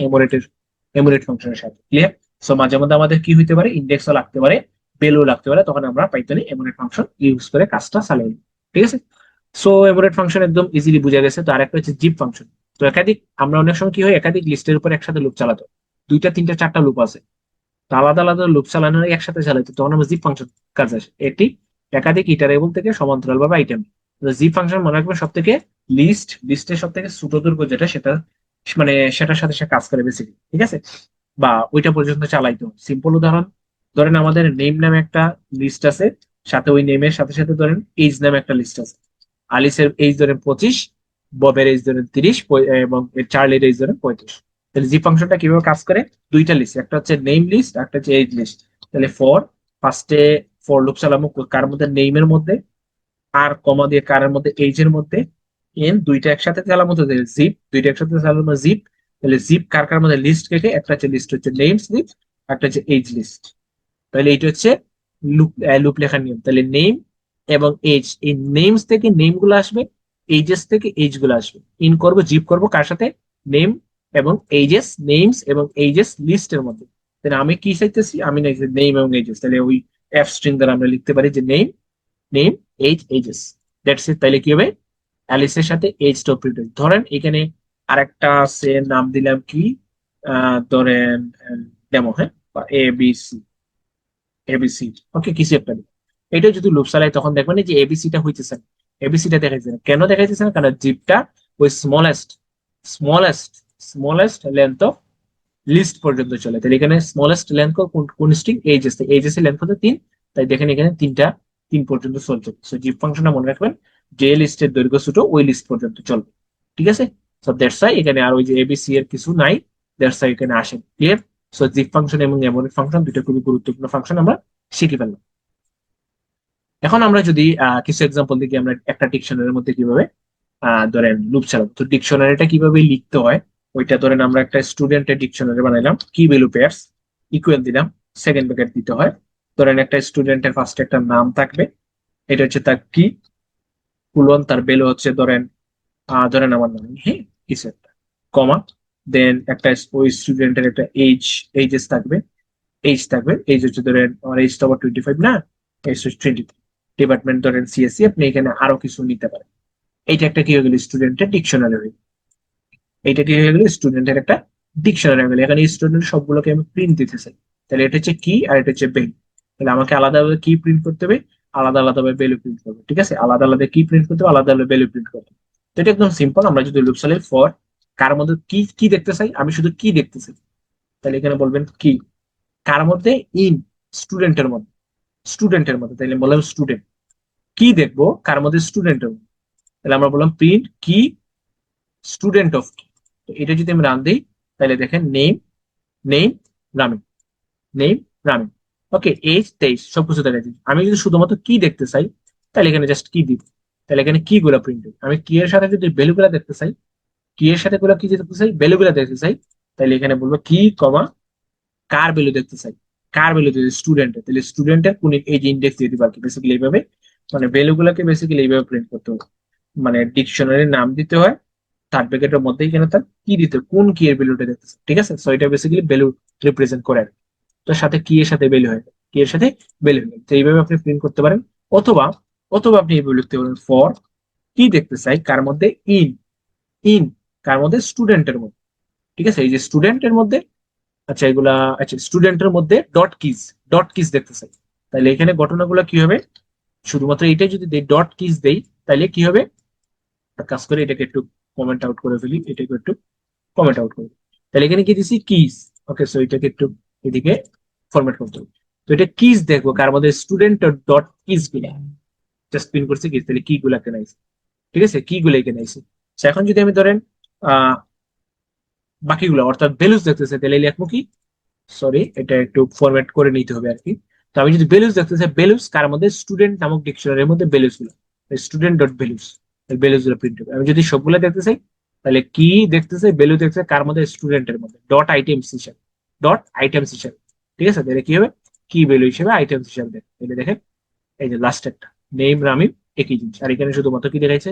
এমোরেট ফাংশনের সাথে। ক্লিয়ার? সো মাঝে মধ্যে আমাদের কি হইতে পারে, ইন্ডেক্সও লাগতে পারে, ভ্যালু লাগতে পারে, তখন আমরা পাইথনে এমোরেট ফাংশন ইউজ করে কাজটা চালিয়ে নিই। ঠিক আছে, সো এমোরেট ফাংশন একদম ইজিলি বুঝা গেছে। তো আরেকটা হচ্ছে জিপ ফাংশন। তো একাধিক আমরা অনেক সময় কি হয় একাধিক লিস্টের উপর একসাথে লুপ চালাতো, দুইটা তিনটা চারটা লুপ আছে, তো আলাদা আলাদা লুপ চালানোর একসাথে চালাইতো, তখন আমরা জিপ ফাংশন কাজ আসে। এটি একাধিক ইটারেবল থেকে সমান্তরাল ভাবে আইটেম। জিপ ফাংশন মনে রাখবেন সব থেকে লিস্টের সব থেকে ছোট দৈর্ঘ্য যেটা সেটা মানে সেটার সাথে সে কাজ করে বেসিক্যালি। ঠিক আছে, বা ওইটা পর্যন্ত চালাইতো। সিম্পল উদাহরণ, ধরেন আমাদের নেম নামে একটা লিস্ট আছে, সাথে ওই নেমের সাথে সাথে ধরেন এইজ নামে একটা লিস্ট আছে। আলিসের এইজ ধরেন 25, ববের এইজ ধরেন 30, এবং চার্লির এইজ ধরেন 35। তাহলে জি ফাংশনটা কিভাবে কাজ করে, দুইটা লিস্ট, একটা হচ্ছে নেম লিস্ট, একটা হচ্ছে এইজ লিস্ট। তাহলে ফর ফার্স্টে ফর লুপ চালাবো কার মধ্যে, নেইমের মধ্যে, আর কমা দিয়ে কারের মধ্যে, এইজ এর মধ্যে, এন দুইটা একসাথে চালাবো তো জিপ, দুইটা একসাথে চালাবো জিপ। তাহলে জিপ কার কার মধ্যে লিস্ট কেটে, একটা হচ্ছে লিস্ট হচ্ছে নেমস লিস্ট, একটা হচ্ছে এইজ লিস্ট। তাহলে এইটা হচ্ছে লুপ লুপ লেখার নিয়ম। তাহলে নেম এবং এজ, এই নেমস থেকে নেম গুলো আসবে, এইজেস থেকে এইজ গুলো আসবে। ইন করবো জিপ করবো কার সাথে, নেম এবং এইজেস, নেমস এবং এইজেস লিস্টের মধ্যে। তাহলে আমি কি চাইতেছি, আমি নেম এবং এইজেস, তাহলে ওই এফ স্ট্রিং দ্বারা আমরা লিখতে পারি যে name, name, age, ages, that's it. তাহলে কি হবে, অ্যালিসের সাথে এইজ টা প্রিন্ট। ধরেন এখানে আরেকটা আছে, নাম দিলাম কি, ধরেন ডেমো, হ্যাঁ, বা ABC, এবিসি, ওকে, কিছু একটা দিই। এটা যদি লুপ চালাই তখন দেখবেন যে এবিসিটা হইতেছে না, এবিসিটা দেখাইছে না। কেন দেখাইতেছে না, কারণ জিপটা ওই smallest smallest length of list পর্যন্ত চলে। তাহলে এখানে স্মলেস্ট লেন্থ কোন স্ট্রিং, এইচএস, এইচএস এর লেন্থ হচ্ছে 3, তাই দেখেন এখানে 3 পর্যন্ত চলছে। সো জিপ ফাংশনটা মনে রাখবেন, যে লিস্টের দৈর্ঘ্য ছোট ওই লিস্ট পর্যন্ত চলবে। ঠিক আছে, সো দ্যাটস ওয়াই এখানে আর ওই যে এবিসি এর কিছু নাই, দ্যাটস ওয়াই এখানে আসেন। ক্লিয়ার? সো জিপ ফাংশন এবং এমোরেট ফাংশন দুটো খুবই গুরুত্বপূর্ণ ফাংশন, আমরা শিখে ফেললাম। এখন আমরা যদি কিছু এক্সাম্পল দেখি আমরা একটা ডিকশনারির মধ্যে কিভাবে ধরেন লুপ চালাবো। তো ডিকশনারিটা কিভাবে লিখতে হয় ওইটা ধরেন আমরা একটা স্টুডেন্টের ডিকশনারি বানাইলাম, কি ভ্যালু পেয়ার্স ইকুয়াল দিলাম, সেকেন্ড ব্র্যাকেট দিতে হয়। ধরেন একটা স্টুডেন্টের ফার্স্টে একটা নাম থাকবে, এটা হচ্ছে তার কি, কুলন, তার ভ্যালু হচ্ছে ধরেন ধরেন আমার নাম, হ্যাঁ, কিছু একটা, কমা, দেন একটা ওই স্টুডেন্টের একটা এইজেস থাকবে, এইজ হচ্ছে ধরেন আমার এইজটা আবার 25 না, এইজ হচ্ছে 23, ডিপার্টমেন্ট ধরেন সিএসসি, আপনি এখানে আরো কিছু নিতে পারেন। এইটা একটা কি হয়ে গেল, স্টুডেন্টের ডিকশনারি। এইটা কি হয়ে গেল, স্টুডেন্টের একটা ডিকশনারি হয়ে গেল। এখানে স্টুডেন্ট সবগুলোকে আমি প্রিন্ট দিতে চাই, তাহলে এটা হচ্ছে কি আর এটা হচ্ছে ভ্যালু। তাহলে আমাকে আলাদা আলাদা কি প্রিন্ট করতে হবে, আলাদা আলাদা ভ্যালু প্রিন্ট করবে। ঠিক আছে, আলাদা আলাদা কি প্রিন্ট করতে হবে, আলাদা আলাদা ভ্যালু প্রিন্ট করতে হবে। তো এটা একদম সিম্পল। আমরা যদি লুপ চালাই ফর কার মধ্যে কি কি দেখতে চাই, আমি শুধু কি দেখতে চাই, তাহলে এখানে বলবেন কি, কার মধ্যে, ইন স্টুডেন্টের মধ্যে, তাইলে বললাম স্টুডেন্ট। কি দেখবো কার মধ্যে স্টুডেন্টের মধ্যে, তাহলে আমরা বললাম প্রিন্ট কি স্টুডেন্ট অফ কি। তো এটা যদি আমি রান দিই তাহলে দেখেন name name Ramin, name Ramin, okay age 23 সবকিছু দেখা যায়। আমি যদি শুধুমাত্র কি দেখতে চাই তাহলে এখানে জাস্ট কি দিব, তাহলে এখানে কি গুলা প্রিন্ট হবে। আমি কি এর সাথে যদি ভ্যালু গুলা দেখতে চাই, কি এর সাথে গুলা কি দেখতে চাই, ভ্যালু গুলা দেখতে চাই, তাহলে এখানে বলবো কি কমা কার ভ্যালু দেখতে চাই, কার ভ্যালু দিতে স্টুডেন্টের, তাহলে স্টুডেন্টের কোন এই যে ইন্ডেক্স দিয়ে দিবা আর কি। বেসিক্যালি এইভাবে মানে ভ্যালু গুলাকে বেসিক্যালি এইভাবে প্রিন্ট করতে হবে, মানে ডিকশনারির নাম দিতে হয়, থার্ড ব্র্যাকেটের মধ্যেই কেন তার কি দিতে হয়, কোন কি এর ভ্যালুটা দেখতেছে, ঠিক আছে। সো এটা বেসিক্যালি ভ্যালু রিপ্রেজেন্ট করে আর কি। তো সাথে কি এর সাথে ভ্যালু হয়, কি এর সাথে ভ্যালু হয়, তো এইভাবে আপনি প্রিন্ট করতে পারেন। অথবা অথবা আপনি এইভাবে লিখতে পারেন ফর কি দেখতে চাই কার মধ্যে ইন, ইন কার মধ্যে স্টুডেন্টের মধ্যে, ঠিক আছে। এই যে স্টুডেন্টের মধ্যে, আচ্ছা এগুলা, আচ্ছা স্টুডেন্টের মধ্যে ডট কিজ দেখতে চাই, তাহলে এখানে ঘটনাগুলো কি হবে, শুধুমাত্র এটাই যদি দেই ডট কিজ দেই তাহলে কি হবে, একটা কাজ করে এটাকে একটু কমেন্ট আউট করে ফেলি, এটাকে একটু কমেন্ট আউট করি, তাহলে এখানে কি দিছি কিজ, ওকে। সো এটাকে একটু এদিকে ফরম্যাট করতে হবে। তো এটা কিজ দেখবো কার মধ্যে স্টুডেন্ট ডট কিজ গুলা, জাস্ট প্রিন্ট করছে কিজ, তাহলে কি গুলা কেন আইছে, ঠিক আছে, কি গুলো এখানে আইছে। So এখন যদি আমি ধরেন আহ বাকিগুলো অর্থাৎ ভ্যালুস দেখতেছে তাহলে লিখবো কি, সরি এটা একটু ফরম্যাট করে নিতে হবে আর কি। তো আমি যদি ভ্যালুস দেখতে চাই, ভ্যালুস কার মধ্যে স্টুডেন্ট নামক ডিকশনারির মধ্যে ভ্যালুস গুলো, স্টুডেন্ট ডট ভ্যালুস, ভ্যালুস গুলো প্রিন্ট হবে। আমি যদি সবগুলো দেখতে চাই তাহলে কি দেখতে চাই, ভ্যালু দেখতে চাই কার মধ্যে স্টুডেন্টের মধ্যে, ডট আইটেমস হিসাবে, ডট আইটেমস হিসাবে, ঠিক আছে। তাহলে কি হবে, কি ভ্যালু হিসেবে আইটেমস হিসাবে দেখে, তাহলে দেখেন এই যে লাস্ট একটা নেম রামিম একই জিনিস, আর এখানে শুধুমাত্র কি দেখাইছে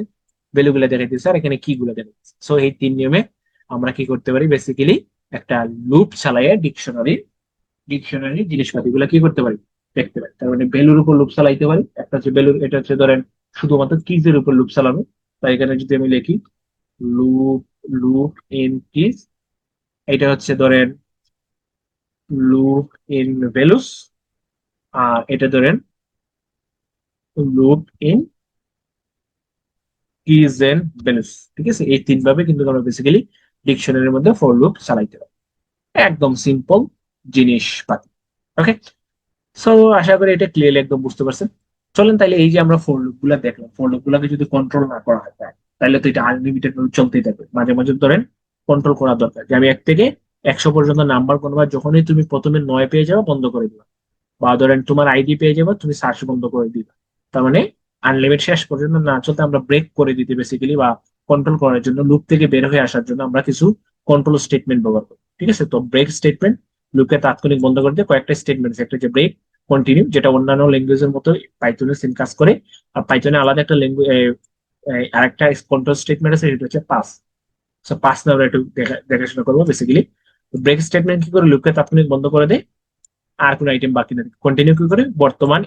ভ্যালু গুলো দেখাইতেছে, আর এখানে কি গুলো দেখাইতেছে। সো এই তিন নিয়মে আমরা কি করতে পারি, বেসিক্যালি একটা লুপ চালাইয়ে ডিকশনারি জিনিসপাতি গুলা কি করতে পারি, দেখতে পারি। তার মানে ভ্যালুর উপর লুপ চালাইতে পারি, একটা হচ্ছে ভ্যালুর, এটা হচ্ছে ধরেন শুধুমাত্র কিজের উপর লুপ চালানো। তাই এখানে যদি আমি লিখি লুপ লুপ ইন কিজ, এটা হচ্ছে ধরেন লুপ ইন ভ্যালুস, আর এটা ধরেন loop in keys and values, ঠিক আছে। এই তিন ভাবে কিন্তু আমরা বেসিক্যালি ডিকশনারির মধ্যে ফর লুপ চালাইতে পারি, একদম সিম্পল জিনিসপাতি, ওকে। সো আশা করি এটা ক্লিয়ারলি একদম বুঝতে পারছেন। চলেন তাহলে এই যে আমরা ফোর লুপ গুলা দেখলাম, ফোর লুপ গুলাকে যদি কন্ট্রোল না করা হয় তাহলে তো এটা আনলিমিটেড চলতেই থাকবে। মাঝে মাঝে ধরেন কন্ট্রোল করা দরকার, যে আমি 1 থেকে 100 পর্যন্ত নাম্বার কোনবা, যখনই তুমি প্রথমে 9 পেয়ে যাবে বন্ধ করে দিবা, বা ধরেন তোমার আইডি পেয়ে যাবে তুমি সার্চ বন্ধ করে দিবা। তার মানে আনলিমিট শেষ পর্যন্ত না চলতে আমরা ব্রেক করে দিতে বেসিক্যালি, বা কন্ট্রোল করার জন্য লুপ থেকে বের হয়ে আসার জন্য আমরা কিছু কন্ট্রোল স্টেটমেন্ট ব্যবহার করি, ঠিক আছে। তো ব্রেক স্টেটমেন্ট লুপকে তাৎক্ষণিক বন্ধ করে দিয়ে কয়েকটা স্টেটমেন্ট আছে, একটা হচ্ছে ব্রেক, কন্টিনিউ, যেটা অন্যান্য ল্যাঙ্গুয়েজের মতো পাইথনের সেম কাজ করে। আর পাইথনে আলাদা একটা ল্যাঙ্গুয়েজ, আরেকটা কন্ট্রোল স্টেটমেন্ট আছে, সেটা হচ্ছে পাস। সো পাস না আমরা একটু দেখাশোনা করবো বেসিক্যালি। ব্রেক স্টেটমেন্ট কি করে, লুপকে তাৎক্ষণিক বন্ধ করে দেয়, আর কোন আইটেম বাকি নেই, কন্টিনিউ কি করে বর্তমান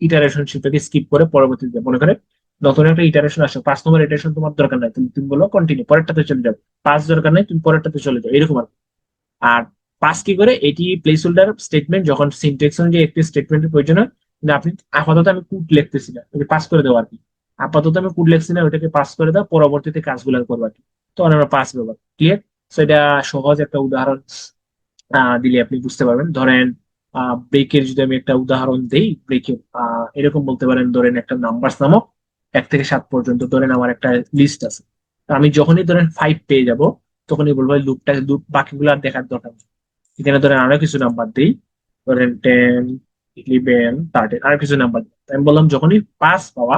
ইটারেশন শিপটাকে স্কিপ করে পরবর্তীতে, মনে করে নতুন একটা ইটারেশন আসে, 5 নম্বর ইটারেশন তোমার দরকার নাই, তুমি বলো কন্টিনিউ, পরেরটাতে চলে যাও, পাঁচ দরকার নাই তুমি পরেরটাতে চলে যাও, এরকম আর কি। আর পাস কি করে, এটি প্লেস হোল্ডার স্টেটমেন্ট, যখন সিনট্যাক্স অনুযায়ী একটি স্টেটমেন্টের প্রয়োজন হয়, কিন্তু আপনি আপাতত আমি কোড লিখতেছি না, তুমি পাস করে দাও আর কি, আপাতত আমি কোড লিখছি না, ওটাকে পাস করে দাও, পরবর্তীতে কাজগুলো করবো আর কি। তখন আমরা পাস ব্যবহার, ক্লিয়ার। সো এটা সহজ একটা উদাহরণ দিলে আপনি বুঝতে পারবেন। ধরেন ব্রেকের যদি আমি একটা উদাহরণ দেই, ব্রেকের এরকম বলতে পারেন, ধরেন একটা নাম্বার নামক 1 থেকে 7 পর্যন্ত ধরেন আমার একটা লিস্ট আছে। তো আমি যখনই ধরেন 5 পেয়ে যাব তখনই বলবো লুপটা, বাকিগুলো আর দেখার দরকার নেই। এখানে ধরেন আরো কিছু নাম্বার দিই, ধরেন 10, 11, 13 আরো কিছু নাম্বার দিই। আমি বললাম যখনই পাস পাওয়া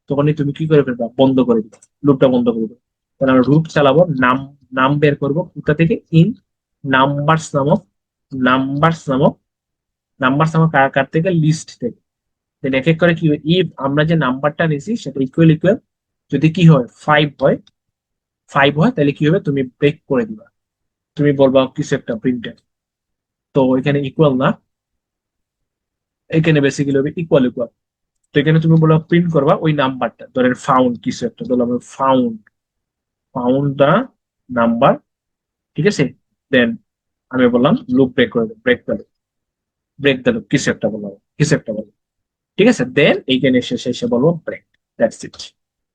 তখনই তুমি কি করে ফেলবা, বন্ধ করে দিবা, লুপটা বন্ধ করে দিবা। তাহলে আমরা লুপ চালাবো, নাম নাম বের করবো কোথা থেকে, ইন নাম্বারস নামক, নাম্বারস নামক নাম্বারস নামক কার কার থেকে, লিস্ট থেকে। দেন এক এক করে কি হয়, ইফ আমরা যে নাম্বারটা নিয়েছি সেটা ইকুয়াল ইকুয়াল, যদি কি হয় 5 হয়, 5 হয় তাহলে কি হবে, তুমি ব্রেক করে দিবা, তুমি বলবা কিছু একটা প্রিন্টের। তো এখানে ইকুয়াল না, এখানে বেসিক্যালি হবে ইকুয়াল ইকুয়াল। তো এখানে তুমি বলবা প্রিন্ট করবা ওই নাম্বারটা, ধরেন ফাউন্ড কিছু একটা, বললাম ফাউন্ড, ফাউন্ড দা নাম্বার, ঠিক আছে। দেন আমি বললাম লুপ ব্রেক করে দেব, ব্রেক দিল কিছু একটা বললাম, কিছু একটা বললাম, ঠিক আছে। দেন এইখানে শেষে এসে বলবো break, that's it.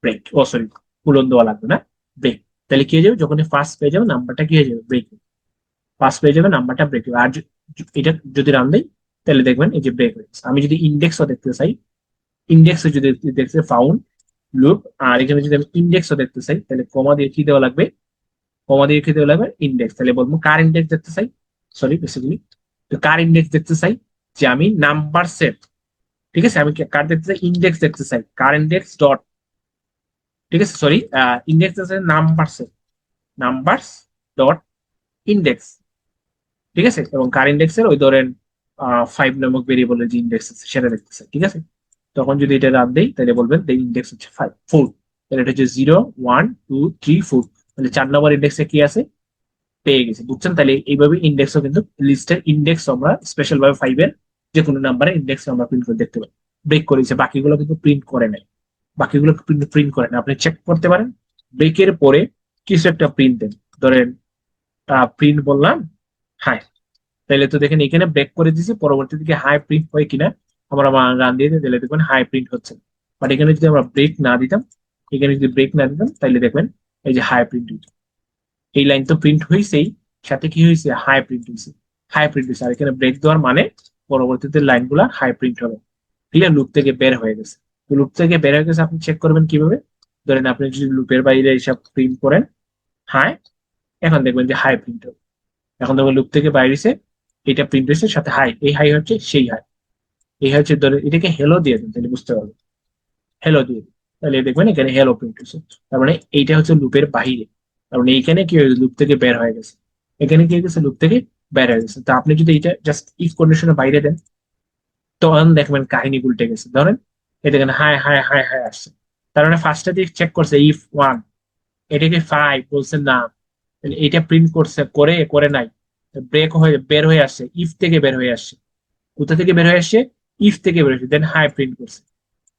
Break, oh sorry colon দেওয়া লাগবে না, ব্রেক। তাহলে কি হয়ে যাবে, যখন ফার্স্ট পেয়ে যাবে নাম্বারটা কি হয়ে যাবে, ব্রেক, ফার্স্ট পেয়ে যাবে নাম্বারটা ব্রেক। আর এটা যদি রান দেই তাহলে দেখবেন এই যে ব্রেক হয়েছে। আমি যদি ইন্ডেক্সও দেখতে চাই, ইন্ডেক্সে যদি দেখতে ফাউন্ড লুপ, আর এখানে যদি আমি ইন্ডেক্সও দেখতে চাই তাহলে কমা দিয়ে কি দেওয়া লাগবে, কমা দিয়ে কি দেওয়া লাগবে ইন্ডেক্স। তাহলে বলবো কার ইন্ডেক্স দেখতে চাই, সরি বেসিক্যালি তো কার ইন্ডেক্স দেখতে চাই যে আমি নাম্বার সেট, ঠিক আছে, আমি কার দেখতে চাই ইন্ডেক্স দেখতে চাই, কার ইন্ডেক্স ডট, ঠিক আছে সরি ইন্ডেক্স আছে number set, numbers dot index, ঠিক আছে, এবং কার ইন্ডেক্সের ওই ধরেন 5 নামক ভেরিয়েবলের যে ইন্ডেক্স আছে সেটা দেখতেছে, ঠিক আছে। তখন যদি এটা রান দেই তাহলে বলবেন the ইন্ডেক্স হচ্ছে 5 4, তাহলে এটা হচ্ছে 0 1 2 3 4, তাহলে 4 নম্বর ইন্ডেক্সে কি আছে পেয়ে গেছে, বুঝছেন। তাহলে এইভাবে ইন্ডেক্সও কিন্তু লিস্টের ইন্ডেক্স আমরা স্পেশাল ভাবে 5 এর যে কোনো নাম্বারের ইন্ডেক্স আমরা প্রিন্ট করে দেখতে পাই। ব্রেক করেছে, বাকিগুলো কিন্তু প্রিন্ট করে নাই, বাকিগুলো প্রিন্ট করে না, আপনি চেক করতে পারেন। ব্রেকের পরে কিছু একটা প্রিন্ট দেন, ধরেন প্রিন্ট বললাম হাই, তাহলে তো দেখেন এখানে ব্রেক করে দিয়েছি, পরবর্তী দিকে হাই প্রিন্ট হয় কিনা আমরা রান দিয়ে দিই, তাহলে দেখবেন হাই প্রিন্ট হচ্ছে। বাট এখানে যদি আমরা ব্রেক না দিতাম, এখানে যদি ব্রেক না দিতাম তাহলে দেখবেন এই যে হাই প্রিন্ট হইতো, এই লাইন তো প্রিন্ট হয়েছেই, সাথে কি হয়েছে হাই প্রিন্ট হয়েছে, হাই প্রিন্ট হয়েছে। আর এখানে ব্রেক দেওয়ার মানে পরবর্তীতে লাইনগুলো হাই প্রিন্ট হবে, ক্লিয়ার, লুপ থেকে বের হয়ে গেছে। তো লুপ থেকে বের হয়ে গেছে আপনি চেক করবেন কিভাবে, ধরেন আপনি যদি লুপের বাইরে এসব প্রিন্ট করেন হাই, এখন দেখবেন যে হাই প্রিন্ট হবে, এখন দেখবেন লুপ থেকে বাইরেছে এটা প্রিন্ট হয়েছে সাথে হাই, এই হাই হচ্ছে সেই হাই, এই হচ্ছে ধরে এটাকে হেলো দিয়ে দেন তাহলে বুঝতে পারবেন, হেলো দিয়ে দিন তাহলে দেখবেন এখানে হেলো প্রিন্ট হচ্ছে। তার মানে এইটা হচ্ছে লুপের বাহিরে, তার মানে এইখানে কি হয়েছে লুপ থেকে বের হয়ে গেছে, এখানে কি হয়ে গেছে লুপ থেকে বের হয়ে গেছে। তো আপনি যদি এটা জাস্ট ইফ কন্ডিশনের বাইরে দেন তখন দেখবেন কাহিনী উল্টে গেছে, ধরেন এটা এখানে হাই হাই হাই হাই আসছে, তার মানে ফার্স্টে দিয়ে চেক করছে ইফ 1, এটাকে 5 বলছে না, তাহলে এটা প্রিন্ট করছে করে করে নাই, ব্রেক হয়ে বের হয়ে আসছে, ইফ থেকে বের হয়ে আসছে, কোথা থেকে বের হয়ে আসছে ইফ থেকে বের হয়েছে, দেন হাই প্রিন্ট করছে,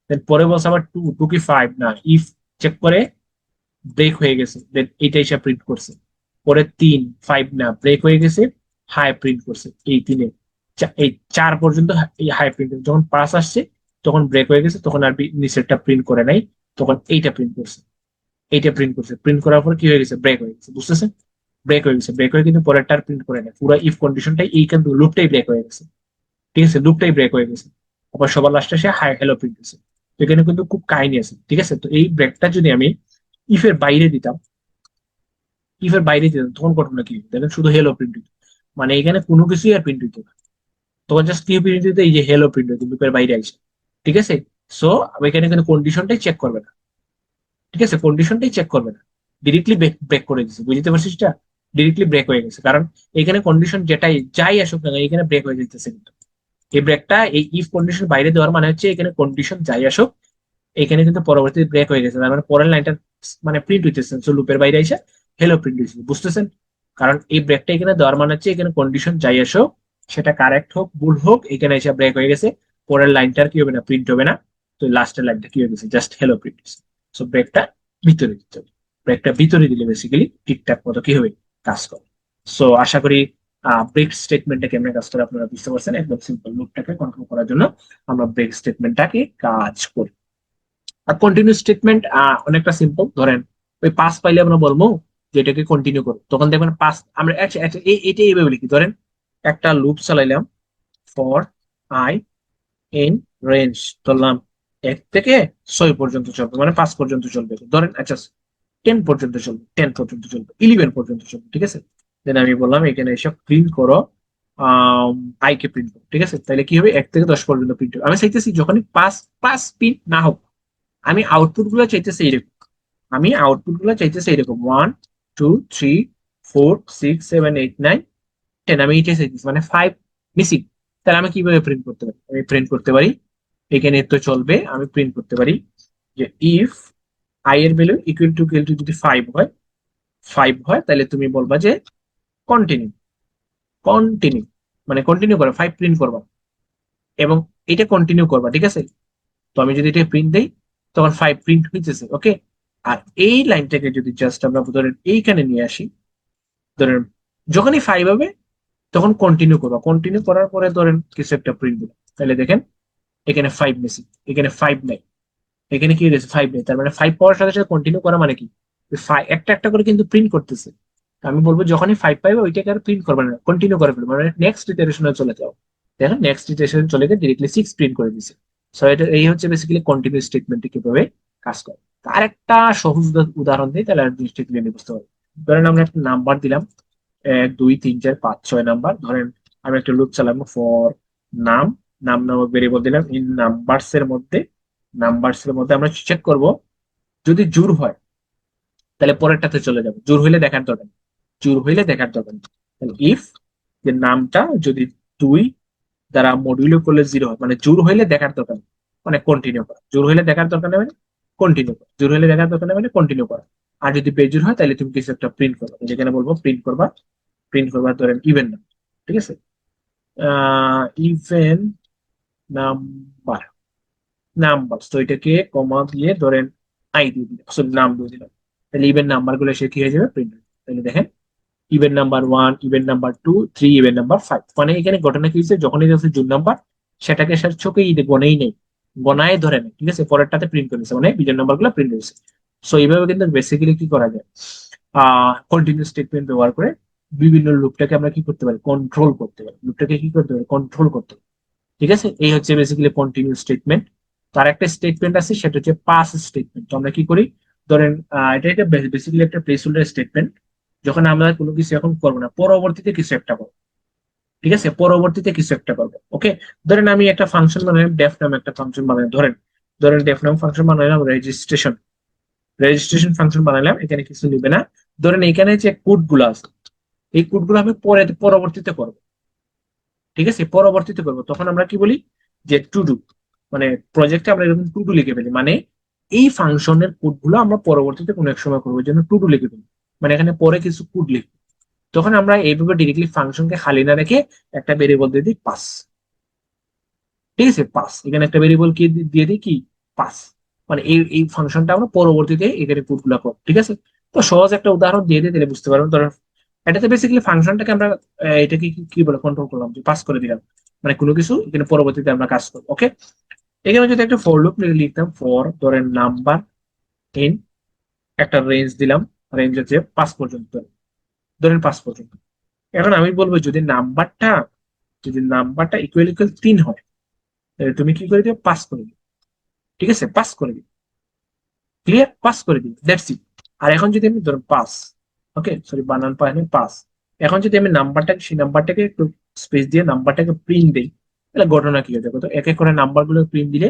দেন পরে বলছে আবার 2 2 কি 5 না, ইফ চেক করে ব্রেক হয়ে গেছে, দেন এটা এসে প্রিন্ট করছে, পরে 3 5 না ব্রেক হয়ে গেছে, হাই প্রিন্ট করছে, এই তিনে এই 4 পর্যন্ত এই হাই প্রিন্ট, যখন 5 আসছে তখন ব্রেক হয়ে গেছে, তখন আর নিচেরটা প্রিন্ট করে নাই, তখন এইটা প্রিন্ট করছে, এইটা প্রিন্ট করছে, প্রিন্ট করার পর কি হয়ে গেছে ব্রেক হয়ে গেছে, বুঝতেছেন, ব্রেক হয়ে গেছে, ব্রেক হয়ে কিন্তু পরেরটা প্রিন্ট করে নেয়, পুরো ইফ কন্ডিশনটাই এই কিন্তু লুপটাই ব্রেক হয়ে গেছে, ঠিক আছে, লুপটাই ব্রেক হয়ে গেছে, আবার সবার লাস্টে সে হাই হ্যালো প্রিন্ট হয়েছে। তো এখানে কিন্তু খুব কাহিনী আছে, ঠিক আছে। তো এই ব্রেকটা যদি আমি ইফের বাইরে দিতাম, ইফের বাইরে দিতাম তখন ঘটনা কি হতো, দেখেন শুধু হেলো প্রিন্ট হইতো, মানে এখানে কোনো কিছুই আর প্রিন্ট হইতো না, তখন জাস্ট কি প্রিন্ট হইতো এই যে হেলো প্রিন্ট হইতো লুপের বাইরে আসে, ঠিক আছে। সো এখানে কিন্তু কন্ডিশনটাই চেক করবে না, ঠিক আছে, কন্ডিশনটাই চেক করবে না, ডিরেক্টলি ব্রেক করে দিচ্ছে, বুঝতে পারছিস, ডিরেক্টলি ব্রেক হয়ে গেছে, কারণ এখানে কন্ডিশন যেটাই যাই আসুক না কেন, এখানে ব্রেক হয়ে যেতেছে কিন্তু এই ব্রেকটা এই ইফ কন্ডিশন বাইরে দেওয়ার মানে হচ্ছে এখানে কন্ডিশন যাই আসুক এখানে কিন্তু পরবর্তী ব্রেক হয়ে গেছে, তার মানে পরের লাইনটা মানে প্রিন্ট হইতেছে, তো লুপের বাইরে এসে হেলো প্রিন্ট হইতেছে, বুঝতেছেন। কারণ এই ব্রেকটা এখানে দেওয়ার মানে হচ্ছে এখানে কন্ডিশন যাই আসুক সেটা কারেক্ট হোক ভুল হোক এখানে এসে ব্রেক হয়ে গেছে, পরের লাইনটার কি হবে না প্রিন্ট হবে না, তো লাস্টের লাইনটা কি হয়ে গেছে জাস্ট হেলো প্রিন্ট হয়েছে। সো ব্রেকটা ভিতরে দিতে হবে, ব্রেকটা ভিতরে দিলে বেসিক্যালি ঠিকঠাক মতো কি হবে কাজ করে। সো আশা করি ব্রেক স্টেটমেন্টটা কেমন কাজ করে আপনারা বুঝতে পারছেন, একদম সিম্পল, লুপটাকে কন্ট্রোল করার জন্য আমরা ব্রেক স্টেটমেন্টটাকে কাজ করি। আর কন্টিনিউ স্টেটমেন্ট অনেকটা সিম্পল, ধরেন ওই পাস পাইলে আমরা বলবো যে এটাকে কন্টিনিউ করো, তখন দেখবেন পাস আমরা এটা এইভাবে লিখি, ধরেন একটা লুপ চালাইলাম ফর আই ইন রেঞ্জ, ধরলাম 1 থেকে 6 পর্যন্ত চলবে, মানে 5 পর্যন্ত চলবে, ধরেন আচ্ছা 10 পর্যন্ত চলবে, 10 পর্যন্ত চলবে, 11 পর্যন্ত চলবে, ঠিক আছে। দেন আমি বললাম এখানে এসব প্রিন্ট করো আই কে প্রিন্ট করো, ঠিক আছে, তাহলে কি হবে 1 থেকে 10 পর্যন্ত প্রিন্ট হবে, আমি চাইতেছি যখনই পাস পাস প্রিন্ট না হোক আমি আউটপুট গুলো চাইতেছি এরকম, আমি আউটপুট গুলো চাইতেছি এরকম 1 2 3 4 6 7 8 9 10, আমি এইটাই চাইতেছি, মানে 5 মিসিং, তাহলে আমি কিভাবে প্রিন্ট করতে পারি, আমি প্রিন্ট করতে পারি এখানে তো চলবে, আমি প্রিন্ট করতে পারি যে ইফ আই এর ভ্যালু ইকুয়াল টু যদি 5 হয় তাহলে তুমি বলবা যে কন্টিনিউ, কন্টিনিউ মানে কন্টিনিউ করো 5 প্রিন্ট করবা এবং এটা কন্টিনিউ করবা, ঠিক আছে। তো আমি যদি এটা প্রিন্ট দেই তখন 5 প্রিন্ট হইতেছে, ওকে। আর এই লাইনটাকে যদি জাস্ট আমরা ধরেন এইখানে নিয়ে আসি, ধরেন যখনই 5 হবে তখন কন্টিনিউ করবা, কন্টিনিউ করার পরে ধরেন কিছু একটা প্রিন্ট দিলাম, তাহলে দেখেন এখানে 5 মিসিং, এখানে 5 নাই, এখানে কি হয়েছে 5 নেই, তার মানে 5 পাওয়ার সাথে সাথে কন্টিনিউ করা মানে কি একটা একটা করে কিন্তু প্রিন্ট করতেছে, আমি বলবো যখনই 5 পাইবে ওইটাকে আর প্রিন্ট করবে না, কন্টিনিউ করে ফেলবে, মানে নেক্সট ইটারেশনে চলে যাও, দেখেন নেক্সট ইটারেশন চলে গিয়ে ডিরেক্টলি 6 প্রিন্ট করে দিছে, সো এটা এই হচ্ছে বেসিক্যালি কন্টিনিউয়াস স্টেটমেন্টটি কিভাবে কাজ করে। তো আরেকটা সহজ উদাহরণ দিই, তাহলে আর জিনিসটা ক্লিয়ারলি বুঝতে পারবো। ধরেন আমরা একটা নাম্বার দিলাম 1 2 3 4 5 6 নাম্বার। ধরেন আমি একটা লুপ চালাবো ফর নাম, নাম নামক ভেরিয়েবল দিলাম ইন নাম্বারস এর মধ্যে আমরা চেক করব যদি জোড় হয় তাহলে পরেরটাতে চলে যাবে, জোড় হইলে দেখার দরকার নেই, জোড় হইলে দেখার দরকার নেই। তাহলে ইফ যে নামটা যদি 2 দ্বারা মডিউলো করলে 0 হয়, মানে জোড় হইলে দেখার দরকার নেই, মানে কন্টিনিউ করা, জোড় হইলে দেখার দরকার নেই মানে কন্টিনিউ করা, জোড় হইলে দেখার দরকার নেই মানে কন্টিনিউ করা। আর যদি বেজোড় হয় তাহলে তুমি কিছু একটা প্রিন্ট করবা, যেখানে বলবো প্রিন্ট করবা ধরেন ইভেন নাম, ঠিক আছে, ইভেন নাম্বার, তো এটাকে কমা দিয়ে ধরেন আই দিয়ে দিলাম, সরি নাম দিয়ে দিলাম, তাহলে ইভেন নাম্বার গুলো সে কি হয়ে যাবে প্রিন্ট। তাহলে দেখেন even number 1, even number 2, 3, even number 5। মানে এখানে ঘটনা কি হয়েছে, যখনই যাচ্ছে জুন নাম্বার সেটাকে স্যার চোখে গনেই নেই, গনায় ধরে নেই, ঠিক আছে, পরেরটাতে প্রিন্ট করেছে মানে বিজয় নাম্বার গুলো প্রিন্ট হয়েছে। সো এইভাবে কিন্তু বেসিক্যালি কি করা যায়, কন্টিনিউয়াস স্টেটমেন্ট ব্যবহার করে বিভিন্ন লুপটাকে আমরা কি করতে পারি, কন্ট্রোল করতে পারি, লুপটাকে কি করতে পারি, কন্ট্রোল করতে পারি। ঠিক আছে, এই হচ্ছে বেসিক্যালি কন্টিনিউয়াস স্টেটমেন্ট। তার একটা স্টেটমেন্ট আছে সেটা হচ্ছে পাস স্টেটমেন্ট। তো আমরা কি করি, ধরেন এটা একটা বেসিক্যালি একটা প্লেস হোল্ডার স্টেটমেন্ট। যখন আমরা কোনো কিছু এখন করবো না, পরবর্তীতে কিছু একটা করবো, ঠিক আছে, পরবর্তীতে কিছু একটা করবো। ওকে, ধরেন আমি একটা ফাংশন বানালাম, ডেফ নামে একটা ফাংশন বানালাম, ধরেন ধরেন ডেফ নাম ফাংশন বানালাম, রেজিস্ট্রেশন ফাংশন বানালাম, এখানে কিছু নিবে না। ধরেন এখানে যে কোড গুলো আছে এই কোড গুলো আমি পরবর্তীতে করবো, ঠিক আছে, পরবর্তীতে করবো। তখন আমরা কি বলি যে টু ডু, মানে প্রজেক্টে আমরা এরকম টু ডু লিখে ফেলি, মানে এই ফাংশনের কোড গুলো আমরা পরবর্তীতে কোনো এক সময় করবো, এই জন্য টু ডু লিখে ফেলি, মানে এখানে পরে কিছু কোড লিখবো। তখন আমরা এইভাবে ডিরেক্টলি ফাংশনকে খালি না রেখে একটা ভেরিয়েবল দিয়ে দিই পাস, ঠিক আছে, পাস, এখানে একটা ভেরিয়েবল কি দিয়ে দিই কি পাস, মানে এই এই ফাংশনটা আমরা পরবর্তীতে এখানে কোড গুলা করবো, ঠিক আছে। তো সহজ একটা উদাহরণ দিয়ে দিই তাহলে বুঝতে পারবেন। ধরেন এটাতে বেসিক্যালি ফাংশনটাকে আমরা এটাকে কি বলে কন্ট্রোল করলাম, যে পাস করে দিলাম, মানে কোনো কিছু এখানে পরবর্তীতে আমরা কাজ করবো। ওকে, এখানে যদি একটা ফর লুপ লিখতাম ফর ধরেন নাম্বার ইন একটা রেঞ্জ দিলাম, রেঞ্জ হচ্ছে 5 পর্যন্ত, ধরেন 5 পর্যন্ত। এখন আমি বলবো যদি নাম্বারটা ইকুয়াল ইকুয়াল 3 হয় তাহলে তুমি কি করে দিও, পাস করে দিও, ঠিক আছে, পাস করে দিও, ক্লিয়ার, পাস করে দিও, দ্যাটস ইট। আর এখন যদি আমি ধরুন পাস, ওকে সরি বানান পাই আমি পাস, এখন যদি আমি সেই নাম্বারটাকে একটু স্পেস দিয়ে নাম্বারটাকে প্রিন্ট দিই, তাহলে ঘটনা কি হয়ে যাবে, তো এক এক করে নাম্বার গুলো প্রিন্ট দিলে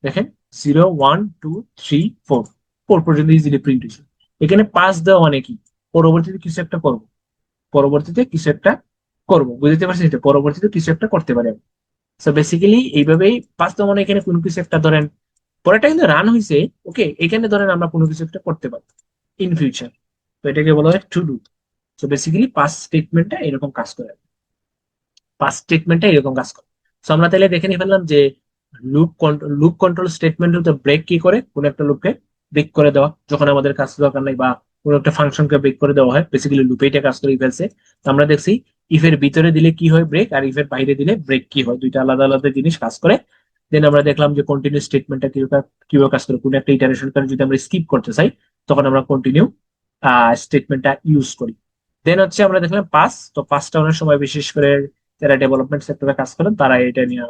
দেখেন 0 1 2 3 4, 4 পর্যন্ত ইজিলি প্রিন্ট হয়েছে। এখানে পাস দেওয়া মানে কি, পরবর্তীতে কিছু একটা করবো, পরবর্তীতে কিছু একটা করবো, বুঝতে পারছি, এটা পরবর্তীতে কিছু একটা করতে পারি আমি। সো বেসিক্যালি এইভাবেই পাস দেওয়া মানে এখানে কোনো কিছু একটা ধরেন পরেরটা কিন্তু রান হয়েছে, ওকে, এখানে ধরেন আমরা কোনো কিছু একটা করতে পারি ইন ফিউচার, তো এটাকে বলা হয় to do. So basically pass স্টেটমেন্টটা এরকম কাজ করে, পাস স্টেটমেন্টটা এরকম কাজ করে। সো আমরা তাহলে দেখে নিয়ে ফেললাম যে লুপ কন্ট্রোল স্টেটমেন্ট ব্রেক কি করে, কোন একটা লুপকে ব্রেক করে দেওয়া যখন আমাদের কাজ দরকার নাই, বা কোনো একটা ফাংশনকে ব্রেক করে দেওয়া হয়, বেসিক্যালি লুপে এটা কাজ করে ফেলছে। তো আমরা দেখছি ইফের ভিতরে দিলে কি হয় ব্রেক, আর ইফের বাইরে দিলে ব্রেক কি হয়, দুইটা আলাদা আলাদা জিনিস কাজ করে। দেন আমরা দেখলাম যে কন্টিনিউ স্টেটমেন্টটা কিভাবে কাজ করে, কোন একটা ইটারেশন করে যদি আমরা স্কিপ করতে চাই তখন আমরা কন্টিনিউ স্টেটমেন্টটা ইউজ করি। দেন হচ্ছে আমরা দেখলাম পাস, তো পাসটা অনেক সময় বিশেষ করে যারা ডেভেলপমেন্ট সেক্টরে কাজ করেন তারা এটা নিয়ে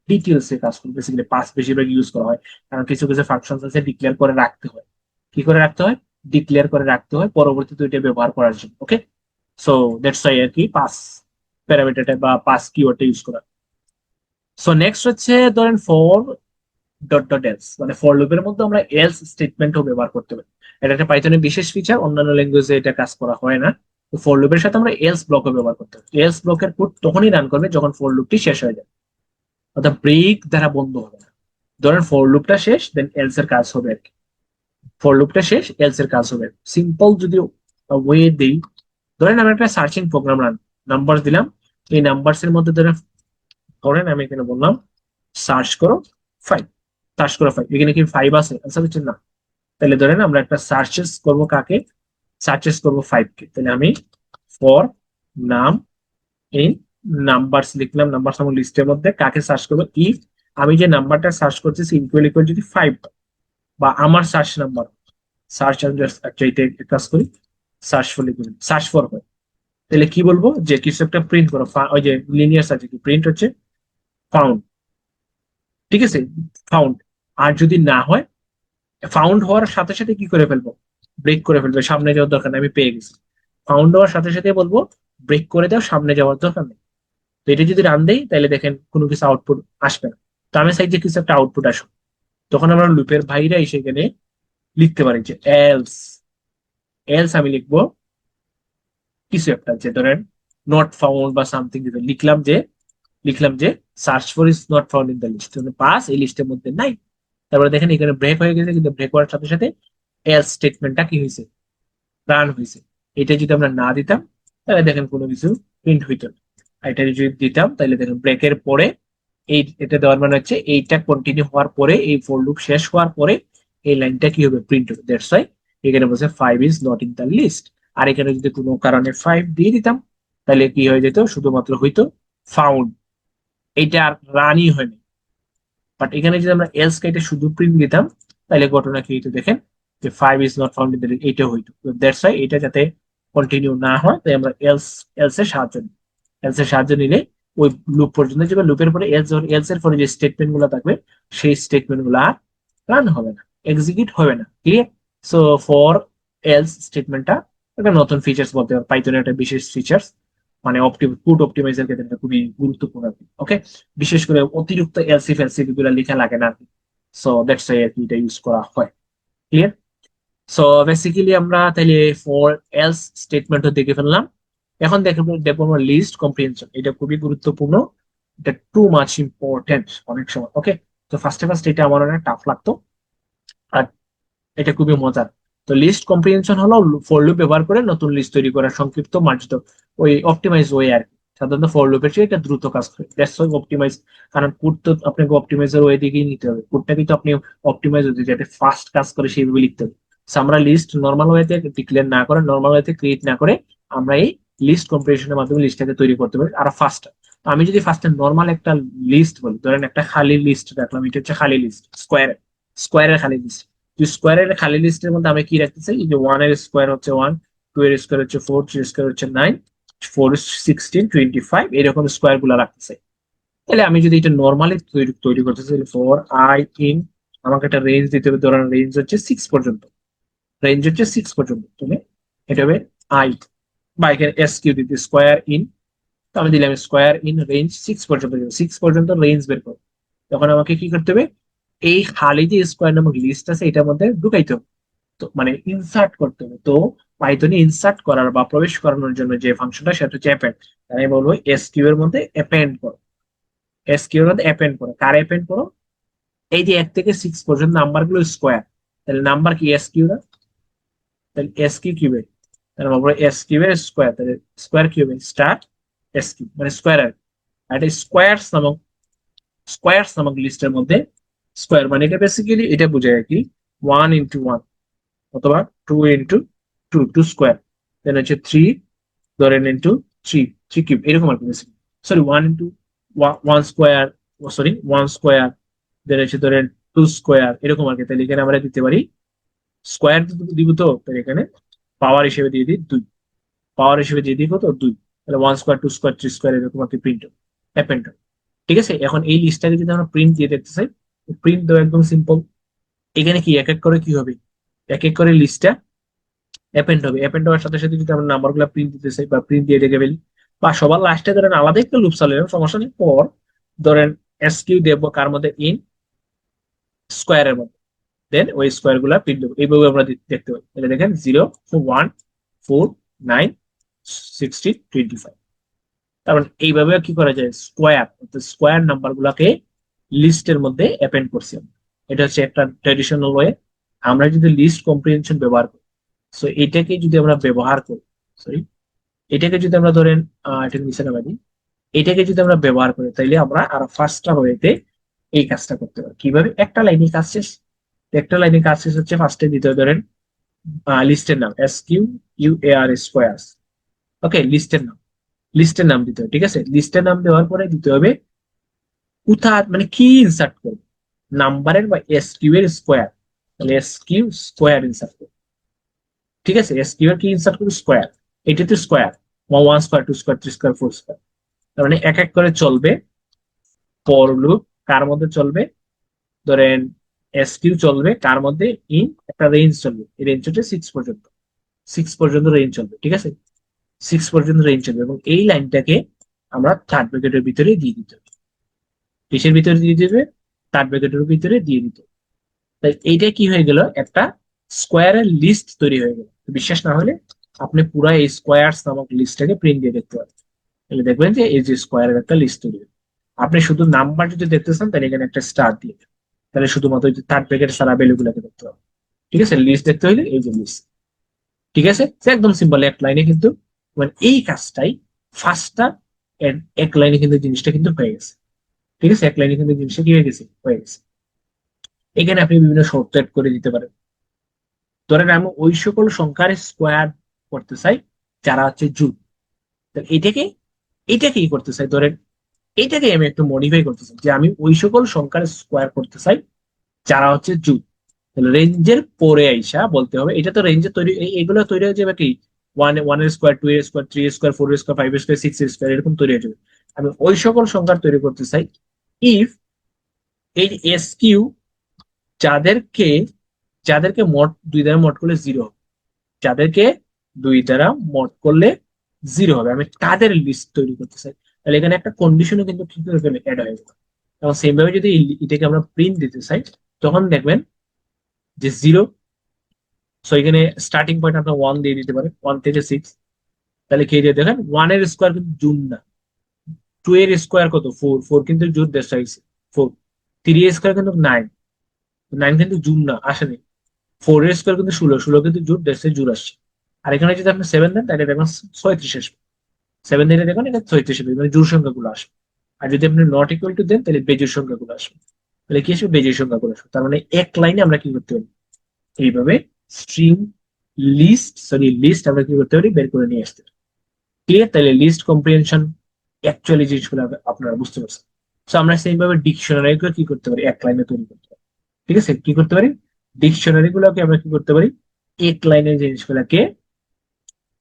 ডিটেলস এ কাজ করেন, বেসিক্যালি পাস বেশিরভাগ ইউজ করা হয়, কারণ কিছু কিছু ফাংশন আছে ডিক্লেয়ার করে রাখতে হয়, কি করে রাখতে হয়, ডিক্লেয়ার করে রাখতে হয় পরবর্তীতে ওইটা ব্যবহার করার জন্য। ওকে, সো দ্যাটস ওয়াই আর কি পাস প্যারামিটারটা বা পাস কিওয়ার্ডটা ইউজ করা। সো নেক্সট হচ্ছে ধরেন ফর ডট ডট এলস, মানে ফর লুপের মধ্যে আমরা এলস স্টেটমেন্টও ব্যবহার করতে পারি। এটা একটা পাইথনের বিশেষ ফিচার, অন্যান্য ল্যাঙ্গুয়েজে এটা কাজ করা হয় না। তো ফর লুপের সাথে আমরা এলস ব্লকও ব্যবহার করতে পারি। এলস ব্লকের কোড তখনই রান করবে যখন ফর লুপটি শেষ হয়ে যাবে, অর্থাৎ ব্রেক দ্বারা বন্ধ হবে না। ধরেন ফর লুপটা শেষ দেন এলস এর কাজ হবে আর কি, ফর লুপটা শেষ এলস এর কাজ হবে। সিম্পল যদি ওয়ে দেই, ধরেন আমি একটা সার্চিং প্রোগ্রাম নাম্বার দিলাম, এই নাম্বারস এর মধ্যে ধরেন ধরেন আমি এখানে বললাম সার্চ করো 5, সার্চ করো 5, এখানে কি 5 আছে, আনসার হচ্ছে না। তাহলে ধরেন আমরা একটা সার্চেস করব কাকে, সার্চেস করব 5 কে, তাহলে আমি ফর নাম এই নাম্বারস লিখলাম, নাম্বার আমার লিস্টের মধ্যে কাকে সার্চ করবো, ইফ আমি যে নাম্বারটা সার্চ করতেছি ইকুয়াল ইকুয়াল যদি 5 বা আমার সার্চ নাম্বার, সার্চ আচ্ছা এটা কাজ করি, সার্চ ফর লিখুন, সার্চ ফর হয়, তাহলে কি বলবো যে কিছু একটা প্রিন্ট করো, ওই যে লিনিয়ার সার্চ কি প্রিন্ট হচ্ছে ফাউন্ড, ঠিক আছে, ফাউন্ড। আর যদি না হয়, ফাউন্ড হওয়ার সাথে সাথে কি করে ফেলবো, ব্রেক করে ফেলবো, সামনে যাওয়ার দরকার নেই, আমি পেয়ে গেছি। ফাউন্ড হওয়ার সাথে সাথে বলবো ব্রেক করে দাও, সামনে যাওয়ার দরকার নেই। তো এটা যদি রান দেই তাহলে দেখেন কোনো কিছু আউটপুট আসবে না। তো আমি চাই যে কিছু একটা আউটপুট আসুক, তখন আমরা লুপের বাইরে সেখানে লিখতে পারি যে এলস। এলস আমি লিখবো কিছু একটা, যে ধরেন নট ফাউন্ড বা সামথিং, লিখলাম যে search for is not found in the list, pass এই লিস্টের মধ্যে নাই। তারপরে দেখেন এখানে ব্রেক হয়ে গেছে, কিন্তু ব্রেক হওয়ার সাথে সাথে এলস স্টেটমেন্টটা কি হয়েছে, রান হয়েছে। এটা যদি আমরা না দিতাম তাহলে দেখেন কোনো কিছু প্রিন্ট হইতো না। আর এটা যদি দিতাম তাহলে দেখেন ব্রেকের পরে এটা দেওয়ার মানে হচ্ছে এইটা কন্টিনিউ হওয়ার পরে, এই ফর লুপ শেষ হওয়ার পরে এই লাইনটা কি হবে, প্রিন্ট হবে। দ্যাটস ওয়াই এখানে বলছে 5 is not in the list. আর এখানে যদি কোনো কারণে 5 দিয়ে দিতাম তাহলে কি হয়ে যেত, শুধুমাত্র হইতো ফাউন্ড, এইটা আর রানই হয়নি। বাট এখানে যদি আমরা এলস কেটে শুধু প্রিন্ট দিতাম তাহলে ঘটনা কি হইতো দেখেন, যে 5 is not found in the list, এইটা হইতো। দ্যাটস ওয়াই এটা যাতে কন্টিনিউ না হয় তাই আমরা এলস এর সাহায্য নিই। এলস এর সাহায্য নিলে ওই লুপ পর্যন্ত যাবে, লুপের পরে এলস এর পরে যে স্টেটমেন্ট গুলো থাকবে সেই স্টেটমেন্ট গুলো আর রান হবে না, এক্সিকিউট হবে না। ক্লিয়ার? সো ফর এলস স্টেটমেন্টটা একটা নতুন ফিচার্স বলতে পারো, পাইথনের একটা বিশেষ ফিচার্স, মানে কোড অপটিমাইজার ক্ষেত্রে এটা খুবই গুরুত্বপূর্ণ। ওকে, বিশেষ করে অতিরিক্ত এলসিফ এলসিফ গুলো লেখা লাগে না। সো দ্যাটস ওয়াই আর কি এটা ইউজ করা হয়। ক্লিয়ার? সো বেসিক্যালি আমরা তাহলে ফর এলস স্টেটমেন্টও দেখে ফেললাম। এখন দেখবো আমরা লিস্ট কম্প্রিহেনশন, এটা খুবই গুরুত্বপূর্ণ, এটা টু মাচ ইম্পর্টেন্ট অনেক সময়। ওকে, তো ফার্স্ট এটা আমার অনেক টাফ লাগতো, আর এটা খুবই মজার। তো লিস্ট কম্প্রিহেনশন হলো ফর লুপ ব্যবহার করে নতুন লিস্ট তৈরি করা, সংক্ষিপ্ত মার্জিত ওই অপটিমাইজ ওয়ে আর কি। সাধারণত ফর লুপের চেয়ে এটা দ্রুত কাজ করে, দ্যাটস ওয়াই অপটিমাইজ। কারণ কোড তো আপনাকে অপটিমাইজার ওয়ে দিকেই নিতে হবে, কোডটা কিন্তু আপনি অপটিমাইজ হতে যাতে ফাস্ট কাজ করে সেইভাবে লিখতে হবে। So, আমরা লিস্ট নর্মাল ওয়েতে ডিক্লেয়ার না করে, নর্মাল ওয়েতে ক্রিয়েট না করে আমরা এই লিস্ট কম্প্রিহেনশনের মাধ্যমে লিস্টটাকে তৈরি করতে পারি আর ফাস্ট। আমি যদি ফার্স্টে নর্মাল একটা লিস্ট বলি, ধরেন একটা খালি লিস্ট রাখলাম, এটা হচ্ছে খালি লিস্ট, স্কোয়ারের খালি লিস্ট। স্কোয়ারের খালি লিস্টের মধ্যে আমি কি রাখতে চাই, যে 1 এর স্কোয়ার হচ্ছে 1, 2 এর স্কোয়ার হচ্ছে 4, 3 এর স্কোয়ার হচ্ছে 9, 4 16, 25 এরকম স্কোয়ার গুলা রাখতে চাই। তাহলে আমি যদি এটা নর্মালি তৈরি করতে চাই, ফর আই ইন, আমাকে একটা রেঞ্জ দিতে হবে, ধরেন রেঞ্জ হচ্ছে 6 পর্যন্ত, তুমি এটা হবে আই, বা এখানে এস কিউ দিতে স্কোয়ার ইন। তো আমি দিলাম স্কোয়ার ইন রেঞ্জ 6 পর্যন্ত, 6 পর্যন্ত রেঞ্জ বের করো। তখন আমাকে কি করতে হবে, এই খালি যে স্কোয়ার নামক লিস্ট আছে এটার মধ্যে ঢুকাইতে হবে, তো মানে ইনসার্ট করতে হবে। তো পাইথনে ইনসার্ট করার বা প্রবেশ করানোর জন্য যে ফাংশনটা সেটা হচ্ছে অ্যাপেন্ড। তাই বলবো এসকিউ এর মধ্যে অ্যাপেন্ড করো, এসকিউ এর মধ্যে অ্যাপেন্ড করো। কার অ্যাপেন্ড করো, এই যে 1 থেকে 6 পর্যন্ত নাম্বার গুলো স্কোয়ার, তাহলে নাম্বার কি এসকিউ না, তাহলে এসকিউ কিউবে, তাহলে বলবো এসকিউ এর স্কোয়ার, তাহলে স্কোয়ার কিউবে স্টার্ট এসকিউ মানে স্কোয়ার। আর এটা স্কোয়ারস নামক লিস্টের মধ্যে স্কোয়ার মানে এটা বেসিক্যালি এটা বোঝায় আর কি 1 into 1 অথবা 2 into 2, 2 স্কোয়ার, দেন হচ্ছে 3 ধরেন ইন্টু 3 কিউব এরকম আর কি। Sorry 1 into 1 square, sorry 1 square, then হচ্ছে ধরেন 2 স্কোয়ার এরকম আর কি। তাহলে এখানে আমরা দিতে পারি স্কোয়ার দিব, তো তাহলে এখানে পাওয়ার হিসেবে দিয়ে দিই 2, পাওয়ার হিসেবে দিয়ে দিই কত 2, তাহলে 1 স্কোয়ার 2 স্কোয়ার 3 স্কোয়ার এরকম আর কি প্রিন্ট অ্যাপেন্ড। ঠিক আছে, এখন এই লিস্টটাকে যদি আমরা প্রিন্ট দিয়ে দেখতে চাই, প্রিন্ট দেওয়া একদম সিম্পল। এখানে কি এক এক করে কি হবে, এক এক করে লিস্টটা অ্যাপেন্ড হবে। অ্যাপেন্ড হওয়ার সাথে সাথে যদি আমরা নাম্বার গুলা প্রিন্ট দিতে চাই বা প্রিন্ট দিয়ে রেখে ফেলি, বা সবার লাস্টে ধরেন আলাদা একটা লুপ চালালাম, সমস্যা নেই। পর ধরেন এসকিউ দেবো কার মধ্যে, ইন স্কোয়ারের মধ্যে, দেন ওই স্কোয়ার গুলা প্রিন্ট দেবো। এইভাবে আমরা দেখতে পাই। তাহলে দেখেন 0, 1, 4, 9, 16, 25। তার মানে এইভাবে কি করা যায়, স্কোয়ার নাম্বার গুলাকে লিস্টের মধ্যে অ্যাপেন্ড করছি আমরা। এটা হচ্ছে একটা ট্র্যাডিশনাল ওয়ে। আমরা যদি লিস্ট কম্প্রিহেনশন ব্যবহার করি, সো এটাকে যদি আমরা ব্যবহার করি, সরি এটাকে যদি আমরা ধরেন এটাকে নিচে নামাই দিই, এটাকে যদি আমরা ব্যবহার করি তাইলে আমরা আরো ফাস্টার ওয়েতে এই কাজটা করতে পারি। কিভাবে, একটা লাইনে কাজ শেষ, একটা লাইনে কাজ শেষ হচ্ছে ফার্স্টে দিতে হবে ধরেন লিস্টের নাম SQUAR স্কোয়ারস। ওকে, লিস্টের নাম দিতে হবে। ঠিক আছে, লিস্টের নাম দেওয়ার পরে দিতে হবে কোথায় মানে কি ইনসার্ট করবে, নাম্বারের বা এসকিউ এর স্কোয়ার, তাহলে এসকিউ স্কোয়ার ইনসার্ট করবে। ঠিক আছে, এসকিউ এর কি ইনসার্ট করবে, স্কোয়ার। এটা তো square, 1 square 2 square 3 square 4 square, তার মানে এক এক করে চলবে ফর লুপ। কার মধ্যে চলবে, ধরেন এস কিউ চলবে কার মধ্যে, ইন একটা রেঞ্জ চলবে, এই রেঞ্জ হচ্ছে 6 পর্যন্ত, 6 পর্যন্ত রেঞ্জ চলবে, ঠিক আছে, 6 পর্যন্ত রেঞ্জ চলবে, এবং এই লাইনটাকে আমরা থার্ড ব্র্যাকেটের ভিতরে দিয়ে দিতে হবে। কিসের ভিতরে দিয়ে দিতে হবে? থার্ড ব্র্যাকেটের ভিতরে দিয়ে দিতে হবে। তাই এইটা কি হয়ে গেল, একটা স্কোয়ারের লিস্ট তৈরি হয়ে গেল। বিশ্বাস না হলে আপনি পুরো এই স্কোয়ারস নামক লিস্টটাকে প্রিন্ট দিয়ে দেখতে পারেন, তাহলে দেখবেন যে এই যে স্কোয়ারের একটা লিস্ট তৈরি হবে। আপনি শুধু নাম্বার যদি দেখতে চান তাহলে এখানে একটা স্টার দিয়ে দেন। তাহলে শুধুমাত্র থার্ড ব্র্যাকেট সারা ভ্যালু গুলাকে দেখতে হবে। ঠিক আছে, লিস্ট দেখতে হলে এই যে লিস্ট। ঠিক আছে, একদম সিম্পল, এক লাইনে কিন্তু মানে এই কাজটাই ফার্স্টটা এক লাইনে কিন্তু জিনিসটা কিন্তু হয়ে গেছে। ঠিক আছে, এক লাইনে কিন্তু জিনিসটা কি হয়ে গেছে, হয়ে গেছে। এখানে আপনি বিভিন্ন শর্ত এড করে দিতে পারেন। ধরেন আমি ওই সকল সংখ্যার স্কোয়ার করতে চাই যারা হচ্ছে জুট, এটাকে এটাকে কি করতে চাই, ধরেন এটাকে আমি একটু মডিফাই করতে চাই যে আমি ওই সকল সংখ্যার স্কোয়ার করতে চাই যারা হচ্ছে জুট। তাহলে রেঞ্জের পরে আইসা বলতে হবে, এটা তো রেঞ্জে তৈরি, এগুলো তৈরি হয়ে যাবে কি, ওয়ান এর স্কোয়ার, টু এর স্কোয়ার, থ্রি এর স্কোয়ার, ফোর এর স্কোয়ার, ফাইভ এর স্কোয়ার, সিক্স এর স্কোয়ার, এরকম তৈরি হয়ে যাবে। আমি ওই সকল সংখ্যার তৈরি করতে চাই ইফ এই এস কিউ যাদেরকে যাদেরকে মোট দুই দ্বারা মোট করলে জিরো হবে, যাদেরকে দুই দ্বারা মোট করলে জিরো হবে, আমি তাদের লিস্ট তৈরি করতে চাই। তাহলে এখানে একটা কন্ডিশনও কিন্তু ঠিক করে অ্যাড হয়ে যাবে। এবং সেম ভাবে যদি এটাকে আমরা প্রিন্ট দিতে চাই, তখন দেখবেন যে জিরো, সো এখানে স্টার্টিং পয়েন্ট আপনার ওয়ান দিয়ে দিতে পারেন, 1 থেকে 6। তাহলে খেয়ে দিয়ে দেখেন ওয়ান এর স্কোয়ার কিন্তু জুন না, টু এর স্কোয়ার কত, ফোর, ফোর কিন্তু জুন দেড়শো হয়েছে, ফোর, থ্রি এর স্কোয়ার কিন্তু নাইন, নাইন কিন্তু জুন না, আসেনি, ফোর এর স্কোয়ার কিন্তু ষোলো, ষোলো কিন্তু জুন দেড়শো জুন আসছে। আর এখানে যদি আপনি সেভেন দেন তাহলে দেখবেন 36 আসবে, সেভেন দিলে দেখবেন এটা 36 আসবে, মানে জোড় সংখ্যাগুলো আসবে। আর যদি আপনি নট ইকুয়াল টু দেন তাহলে বেজোর সংখ্যাগুলো আসবে। তাহলে কি আসবে, বেজোর সংখ্যাগুলো আসবে। তার মানে এক লাইনে আমরা কি করতে পারি, এইভাবে স্ট্রিং লিস্ট আমরা কি করতে পারি, বের করে নিয়ে আসতে পারি। ক্লিয়ার? তাহলে লিস্ট কম্প্রিহেনশন অ্যাকচুয়ালি জিনিসগুলো আপনারা বুঝতে পারছেন। তো আমরা সেইভাবে ডিকশনারি কি করতে পারি, এক লাইনে তৈরি করতে পারি। ঠিক আছে, কি করতে পারি, ডিকশনারি গুলোকে আমরা কি করতে পারি, এক লাইনের জিনিসগুলোকে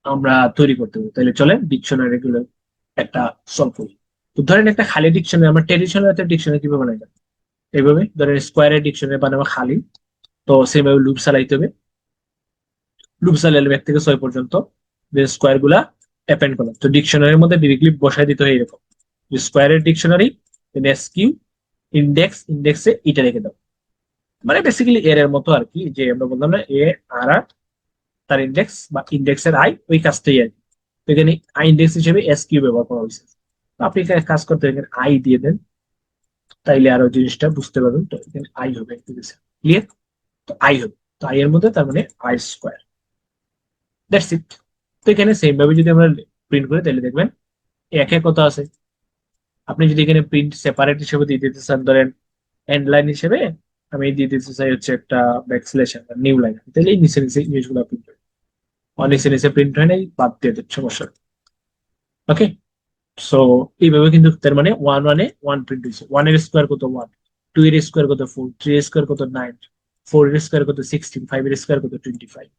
আমরা তৈরি করতে পারি। তাহলে চলেন ডিকশনারি গুলো একটা সলভ করি। তো ধরেন একটা খালি ডিকশনারি, আমরা ট্রেডিশনাল একটা ডিকশনারি কিভাবে বানাই, এইভাবে ধরেন স্কোয়ারের ডিকশনারি বানাবো খালি, তো সেভাবে লুপ চালাইতে হবে। লুপ চালাইলে 1 থেকে 6 পর্যন্ত স্কোয়ার গুলা অ্যাপেন্ড করলাম, তো ডিকশনারির মধ্যে ডিরেক্টলি বসাই দিতে হয় এরকম, স্কোয়ারের ডিকশনারি এসকিউ ইন্ডেক্সে এটা রেখে দাও। মানে বেসিক্যালি এর মতো আর কি, যে আমরা বললাম না এ আর আর তার ইন্ডেক্স বা ইন্ডেক্সের আই, ওই কাজটাই আর কি। তো এখানে আই ইন্ডেক্স হিসেবে এস কিউ ব্যবহার করা হয়েছে। তো আপনি এখানে কাজ করতে এখানে আই দিয়ে দেন, তাইলে আরো জিনিসটা বুঝতে পারবেন। তো এখানে আই হবে, ঠিক আছে, ক্লিয়ার? তো আই হবে, তো আই এর মধ্যে তার মানে আই স্কোয়ার, দ্যাটস ইট। তো এখানে সেম ভাবে যদি আমরা প্রিন্ট করি তাহলে দেখবেন একে কত আছে। আপনি যদি এখানে প্রিন্ট সেপারেট হিসেবে দিয়ে দিতে চান, ধরেন এন্ড লাইন হিসেবে আমি দিয়ে দিতে চাই হচ্ছে একটা ব্যাকস্ল্যাশ নিউ লাইন, তাহলে এই নিচে নিচে জিনিসগুলো প্রিন্ট হয়, নিচে নিচে প্রিন্ট হয় নাই, বাদ দিয়ে দেন, সমস্যা। ওকে, সো এইভাবে কিন্তু তার মানে ওয়ান ওয়ানে ওয়ান প্রিন্ট হয়েছে, ওয়ান এর স্কোয়ার কত ওয়ান, টু এর স্কোয়ার কত ফোর, থ্রি এর স্কোয়ার কত নাইন, ফোর এর স্কোয়ার কত 16, ফাইভ এর স্কোয়ার কত 25।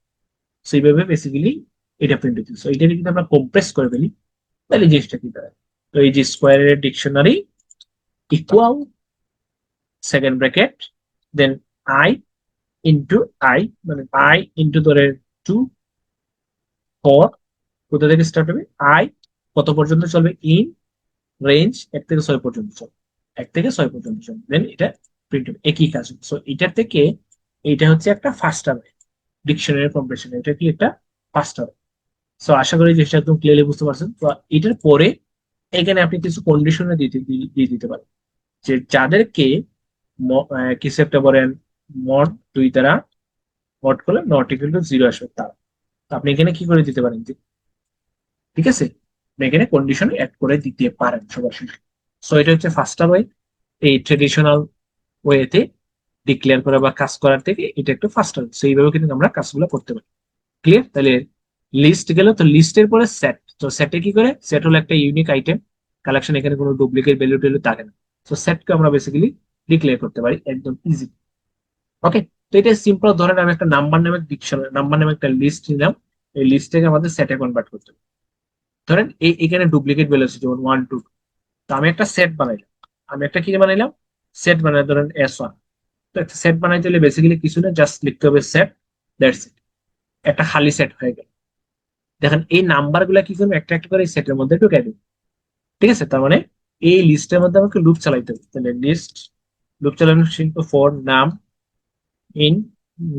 সো এইভাবে বেসিক্যালি এটা প্রিন্ট হচ্ছে। সো এটাকে যদি আমরা কম্প্রেস করে ফেলি তাহলে জিনিসটা কি দাঁড়ায়, তো এই যে স্কোয়ারের dictionary equal second bracket then I into I, মানে আই ইন্টু ধরে টু, ফর, কোথা থেকে স্টার্ট হবে, আই কত পর্যন্ত চলবে, ইন রেঞ্জ 1 থেকে 6 পর্যন্ত চলবে, 1 থেকে 6 পর্যন্ত চলবে, দেন এটা প্রিন্ট হবে, একই কাজ। সো এটার থেকে এটা হচ্ছে একটা ফাস্টার ওয়ে, ডিকশনারি কম্প্রেশন, এটা কি একটা ফাস্টার। সো আশা করি জিনিসটা একদম ক্লিয়ারলি বুঝতে পারছেন। তো এটার পরে এখানে আপনি কিছু কন্ডিশনে দিয়ে দিতে পারেন, যে যাদেরকে কিছু একটা বলেন মড দুই দ্বারা মড করলে নট ইকুয়াল টু জিরো আসবে তার, তো আপনি এখানে কি করে দিতে পারেন, ঠিক আছে, আপনি এখানে কন্ডিশন অ্যাড করে দিতে পারেন সরাসরি। সো এটা হচ্ছে ফার্স্ট ওয়ে, এই ট্রেডিশনাল ওয়েতে ডিক্লেয়ার করা বা কাজ করার থেকে এটা একটু ফাস্টার, সো এইভাবে কিন্তু আমরা কাজগুলো করতে পারি। ক্লিয়ার? তাহলে লিস্ট গেল, তো লিস্টের পরে সেট, তো সেটে কি করে, সেট হলো একটা ইউনিক আইটেম কালেকশন, এখানে কোনো ডুপ্লিকেট ভ্যালু টেলু থাকে না। তো সেটকে আমরা বেসিক্যালি ডিক্লেয়ার করতে পারি একদম ইজি। ওকে, তো এটা সিম্পল, ধরেন আমি একটা নাম্বার নামে ডিকশনারি, নাম্বার নামে একটা লিস্ট নিলাম, এই লিস্টটাকে আমাদের সেটে কনভার্ট করতে হবে। ধরেন এই এখানে ডুপ্লিকেট ভ্যালু আছে যেমন ওয়ান টু, তো আমি একটা সেট বানাইলাম, আমি একটা কি বানাইলাম, সেট বানাই, ধরেন S1, তো একটা সেট বানাইতে হলে বেসিক্যালি কিছু না, জাস্ট লিখতে হবে সেট, দ্যাটস ইট, একটা খালি সেট হয়ে গেল। দেখেন এই নাম্বার গুলা কি করবো, একটা একটা করে এই সেটের মধ্যে ঢুকাই দেবো। ঠিক আছে, তার মানে এই লিস্টের মধ্যে আমাকে লুপ চালাইতে হবে। তাহলে লিস্ট, লুপ চালানো শিখবো ফর নাম ইন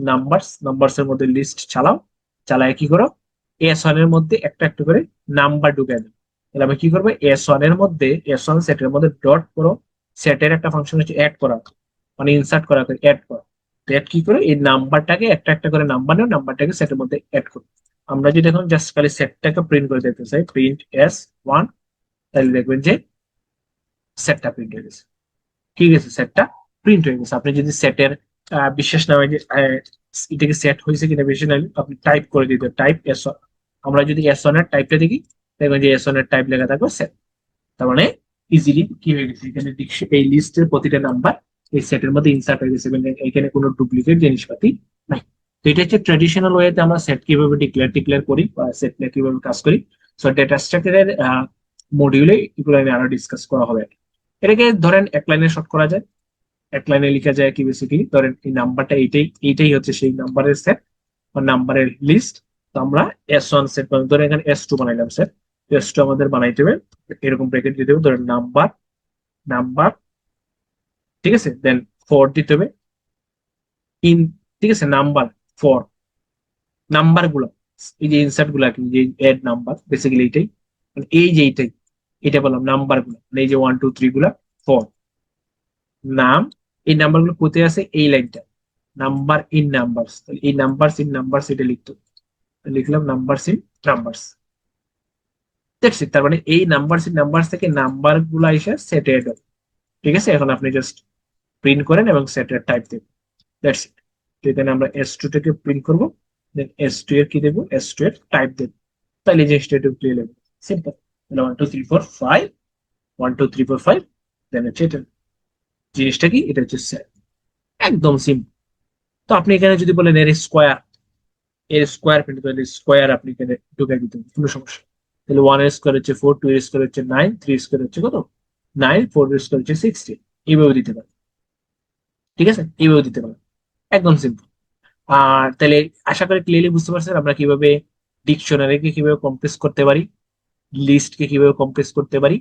নাম্বারস, নাম্বারস এর মধ্যে লিস্ট চালাও, চালায় কি করো, এস ওয়ান এর মধ্যে একটা একটা করে নাম্বার ঢুকাই দেবো। তাহলে আমি কি করবো, এস ওয়ান এর মধ্যে, এস ওয়ান সেটের মধ্যে ডট করো, সেটের একটা ফাংশন হচ্ছে অ্যাড করা, মানে ইনসার্ট করা, অ্যাড করা। তো অ্যাড কি করে, এই নাম্বারটাকে একটা একটা করে নাম্বার নেও, নাম্বারটাকে সেটের মধ্যে অ্যাড করো। আমরা যদি এখন জাস্ট খালি সেটটাকে প্রিন্ট করে দেখতে চাই, প্রিন্ট এস ওয়ান, তাহলে দেখবেন যে সেটটা প্রিন্ট হয়ে গেছে। ঠিক আছে, সেটটা প্রিন্ট হয়ে গেছে। আপনি যদি সেটের বিশেষ নামে যে এটাকে সেট হয়েছে কিনা বিশেষ নামে আপনি টাইপ করে দিতে, টাইপ এস, আমরা যদি এস ওয়ান এর টাইপটা দেখি, দেখবেন যে এস ওয়ান এর টাইপ লেখা থাকবে সেট। তার মানে ইজিলি কি হয়ে গেছে, এখানে এই লিস্টের প্রতিটা নাম্বার এই সেটের মধ্যে ইনসার্ট হয়ে গেছে, এবং এখানে কোনো ডুপ্লিকেট জিনিসপাতি নাই। তো এটা হচ্ছে ট্রেডিশনাল ওয়েতে আমরা সেট কিভাবে ডিক্লেয়ার করি বা সেট নিয়ে কিভাবে কাজ করি। সো ডেটা স্ট্রাকচারের মডিউলে এগুলো নিয়ে আরো ডিসকাস করা হবে। এটাকে ধরেন এক লাইনে শর্ট করা যায়, এক লাইনে লেখা যায় কি, বেসিক্যালি ধরেন এই নাম্বারটা এইটাই, এইটাই হচ্ছে সেই নাম্বারের সেট বা নাম্বারের লিস্ট। তো আমরা এস ওয়ান সেট, ধরেন এখানে এস টু বানাইলাম সেট, এস টু আমাদের বানাইতে হবে এরকম ব্র্যাকেট দিয়ে দেবো, ধরেন নাম্বার, নাম্বার, ঠিক আছে, দেন ফর দিতে হবে ইন, ঠিক আছে, নাম্বার ফর, নাম্বার গুলো, এই যে ইনসার্ট গুলা কি, যে এড নাম্বার বেসিক্যালি এইটাই, মানে এই যে এইটাই, এটা বললাম নাম্বার গুলো, মানে এই যে ওয়ান টু থ্রি গুলা ফর নাম, এই নাম্বার গুলো কোথায় আছে, এই লাইনটা নাম্বার ইন নাম্বারস, এই নাম্বারস ইন নাম্বারস এটা লিখতো, লিখলাম numbers in numbers, that's it. তার মানে এই নাম্বারস ইন নাম্বারস থেকে নাম্বার গুলো এসে সেট এড হবে। ঠিক আছে, এখন আপনি জাস্ট প্রিন্ট করেন এবং সেটের টাইপ দেবেন, দ্যাটস ইট। তো এখানে আমরা এস টু থেকে প্রিন্ট করবো, দেন এস টু এর কি দেবো, এস টু এর টাইপ দেবো, তাহলে যে স্টেট ক্লিয়ার হবে, simple. One two three four five, one two three four five, then হচ্ছে এটা, জিনিসটা কি, এটা হচ্ছে সেট, একদম সিম্পল। তো আপনি এখানে যদি বলেন এর স্কোয়ার, এর স্কোয়ার প্রিন্ট করে স্কোয়ার আপনি এখানে ঢুকাই দিতে হবে, কোনো সমস্যা। তাহলে ওয়ান এর স্কোয়ার হচ্ছে ফোর, টু এর স্কোয়ার হচ্ছে নাইন, থ্রি স্কোয়ার হচ্ছে কত, নাইন, ফোর এর স্কোয়ার হচ্ছে 16, এইভাবে দিতে পারেন। ঠিক আছে, এইভাবে দিতে পারেন, একদম সিম্পল। আর তাহলে আশা করি ক্লিয়ারলি বুঝতে পারছেন আমরা কিভাবে ডিকশনারিকে কিভাবে কম্প্রেস করতে পারি, লিস্টকে কিভাবে কম্প্রেস করতে পারি,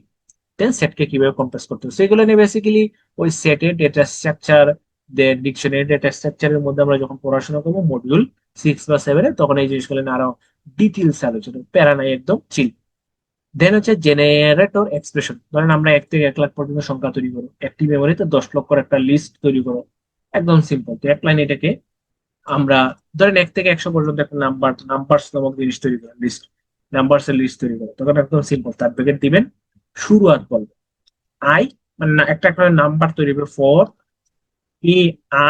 দেন সেটকে কিভাবে কম্প্রেস করতে পারি। সেগুলো নিয়ে বেসিক্যালি ওই সেটের ডেটা স্ট্রাকচার, দেন ডিকশনারি ডেটা স্ট্রাকচারের মধ্যে আমরা যখন পড়াশোনা করবো মডিউল 6 বা 7-এ, তখন এই জিনিসগুলো নিয়ে আরো ডিটেলস আলোচনা, প্যারা নাই, একদম চিল। দেন হচ্ছে জেনারেটর এক্সপ্রেশন, ধরেন আমরা 1 থেকে 1 লাখ পর্যন্ত সংখ্যা তৈরি করো, একটি মেমোরিতে 10 লক্ষর একটা লিস্ট তৈরি করো, একদম সিম্পল। তো এক লাইন এটাকে আমরা, ধরেন 1 থেকে 100 পর্যন্ত একটা নাম্বার, নাম্বারস নামক জিনিস তৈরি করেন, লিস্ট, নাম্বারস এর লিস্ট তৈরি করে, তখন একদম সিম্পল, তার ব্র্যাকেট দিবেন, শুরুয়াত বলবেন আই, মানে একটা একটা নাম্বার তৈরি করবে for E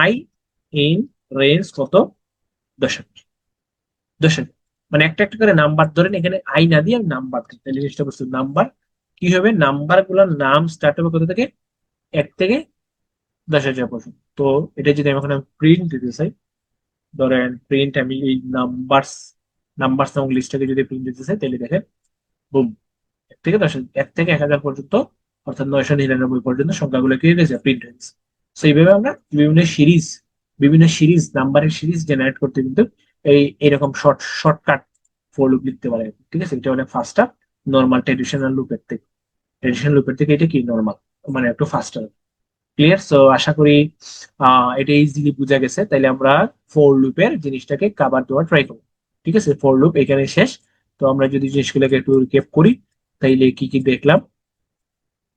I in range কত, দশমিক, দশমিক, মানে একটা একটা করে নাম্বার, ধরেন এখানে আই না দিয়ে আমি নাম্বার দিই, তাহলে জিনিসটা বুঝতে, নাম্বার কি হবে, নাম্বার গুলোর নাম স্টার্ট হবে কত থেকে, 1 থেকে 10,000 পর্যন্ত। তো এটা যদি আমি এখন প্রিন্ট দিতে চাই, ধরেন প্রিন্ট আমি এই নাম্বারস, নাম্বারস নামক লিস্টটাকে যদি প্রিন্ট দিতে চাই, তাহলে দেখেন বুম, 1 থেকে 10, 1 থেকে 1,000 পর্যন্ত, অর্থাৎ 999 পর্যন্ত সংখ্যাগুলো কি হয়ে গেছে, প্রিন্ট হয়ে গেছে। তো এইভাবে আমরা বিভিন্ন সিরিজ, বিভিন্ন সিরিজ, নাম্বারের সিরিজ জেনারেট করতে কিন্তু এই এরকম শর্টকাট ফর লুপ লিখতে পারে। ঠিক আছে, এটা অনেক ফাস্টার নর্মাল ট্রেডিশনাল লুপের থেকে, ট্রেডিশনাল লুপের থেকে এটা কি নর্মাল, মানে একটু ফাস্টার। ক্লিয়ার? সো আশা করি এটা ইজিলি বোঝা গেছে। তাইলে আমরা ফর লুপের জিনিসটাকে কাভার দেওয়ার ট্রাই করবো। ঠিক আছে, ফর লুপ এখানে শেষ। তো আমরা যদি জিনিসগুলোকে একটু রিক্যাপ করি, তাইলে কি কি দেখলাম।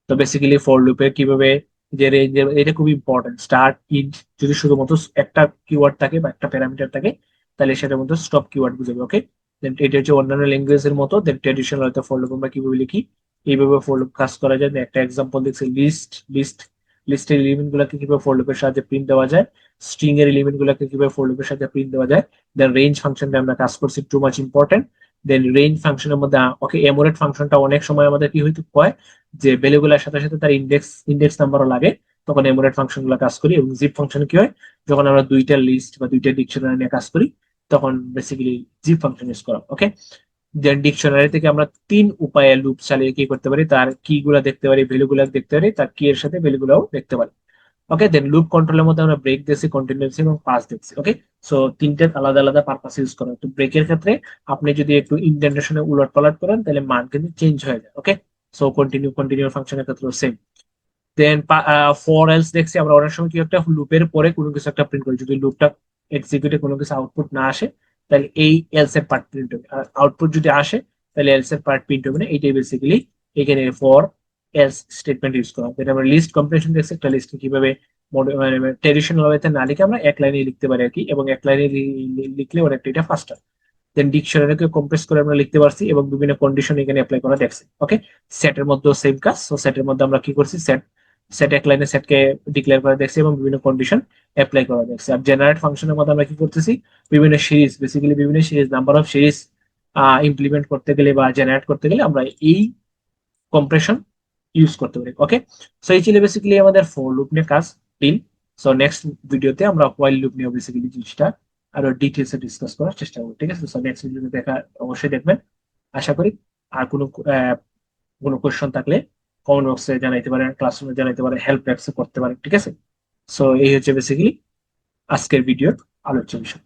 তো বেসিক্যালি ফর লুপে কিভাবে, যে রেঞ্জ, এটা খুব ইম্পর্টেন্ট, স্টার্ট ইন্ট যদি শুধুমাত্র একটা কিওয়ার্ড থাকে বা একটা প্যারামিটার থাকে, তাহলে সেটার মধ্যে স্টপ কিওয়ার্ড বুঝাবে। ওকে, দেন এটা হচ্ছে অন্যান্য ল্যাঙ্গুয়েজের মতো, দেন ট্রেডিশনাল হয়তো ফর লুপ আমরা কিভাবে লিখি, এইভাবে ফর লুপ কাজ করা যায়। একটা এক্সাম্পল দেখছি, লিস্টের এলিমেন্ট গুলাকে কিভাবে ফর লুপের সাহায্যে প্রিন্ট দেওয়া যায়, স্ট্রিং এর এলিমেন্ট গুলাকে কিভাবে ফর লুপের সাহায্যে প্রিন্ট দেওয়া যায়। দেন রেঞ্জ ফাংশনটা আমরা কাজ করছি, টু মাচ ইম্পর্টেন্ট। দেন রেঞ্জ ফাংশনের মধ্যে ওকে, এমোরেট ফাংশনটা অনেক সময় আমাদের কি হইতে হয়, যে ভ্যালু গুলার সাথে সাথে তার ইন্ডেক্স নাম্বারও লাগে, তখন এমোরেট ফাংশন গুলো কাজ করি। এবং জিপ ফাংশন কি হয়, যখন আমরা দুইটা লিস্ট বা দুইটা ডিকশনারি নিয়ে কাজ করি, তখন বেসিক্যালি জিপ ফাংশন ইউজ করা। ওকে, দেন ডিকশনারি থেকে আমরা 3 উপায়ে লুপ চালিয়ে কি করতে পারি, তার কি গুলা দেখতে পারি, ভ্যালু গুলা দেখতে পারি, তার কি এর সাথে ভ্যালু গুলাও দেখতে পারি। ওকে, দেন লুপ কন্ট্রোলের মধ্যে আমরা ব্রেক দিয়েছি, কন্টিনিউয়াসি এবং পাস দিচ্ছি। ওকে, সো তিনটে আলাদা আলাদা পারপাস ইউজ করা। তো ব্রেকের ক্ষেত্রে আপনি যদি একটু ইনডেন্টেশনে উলট পালট করেন তাহলে মান কিন্তু চেঞ্জ হয়ে যায়। ওকে, সো কন্টিনিউ ফাংশনের ক্ষেত্রে সেম। দেন ফর এলস দেখছি আমরা অনেক সময় কি একটা লুপের পরে কোনো কিছু একটা প্রিন্ট করি, যদি লুপটা এক্সিকিউটে কোনো কিছু আউটপুট না আসে তাহলে এই এলস এর পার্ট প্রিন্ট হবে, আর আউটপুট যদি আসে তাহলে এলস এর পার্ট প্রিন্ট হবে না। এইটাই বেসিক্যালি এখানে ফর এলস স্টেটমেন্ট ইউজ করা। যেটা আমরা লিস্ট কম্প্রেশন দেখছি, একটা লিস্ট কিভাবে ট্রেডিশনাল ওয়েতে না লিখে আমরা এক লাইনে লিখতে পারি আর কি, এবং এক লাইনে লিখলে অনেকটা এটা ফাস্টার। দেন ডিকশনারিকে কম্প্রেস করে আমরা লিখতে পারছি এবং বিভিন্ন কন্ডিশন এখানে অ্যাপ্লাই করা দেখছি। ওকে, সেটের মধ্যেও সেম কাজ। সো সেটের মধ্যে আমরা কি করছি, সেট সেট এক লাইনে সেটকে ডিক্লেয়ার করে দেখছি এবং বিভিন্ন কন্ডিশন অ্যাপ্লাই করা দেখছি। আর জেনারেট ফাংশনের মধ্যে আমরা কি করতেছি, বিভিন্ন সিরিজ, বেসিক্যালি বিভিন্ন series, number of series implement করতে গেলে বা জেনারেট করতে গেলে আমরা এই কম্প্রেশন ইউজ করতে পারি। ওকে, সো এই ছিল বেসিক্যালি আমাদের ফর লুপ নিয়ে কাজ ডিল। সো নেক্সট ভিডিওতে আমরা হোয়াইল লুপ নিয়ে বেসিক্যালি জিনিসটা আরো ডিটেলসে ডিসকাস করার চেষ্টা করবো। ঠিক আছে, সো নেক্সট ভিডিওতে দেখা অবশ্যই দেখবেন আশা করি। আর কোনো কোয়েশ্চন থাকলে কমেন্ট বক্সে জানাইতে পারেন, ক্লাসরুমে জানাইতে পারেন, হেল্প ডেস্কে করতে পারেন। ঠিক আছে, সো এই হচ্ছে বেসিক্যালি আজকের ভিডিওর আলোচ্য বিষয়।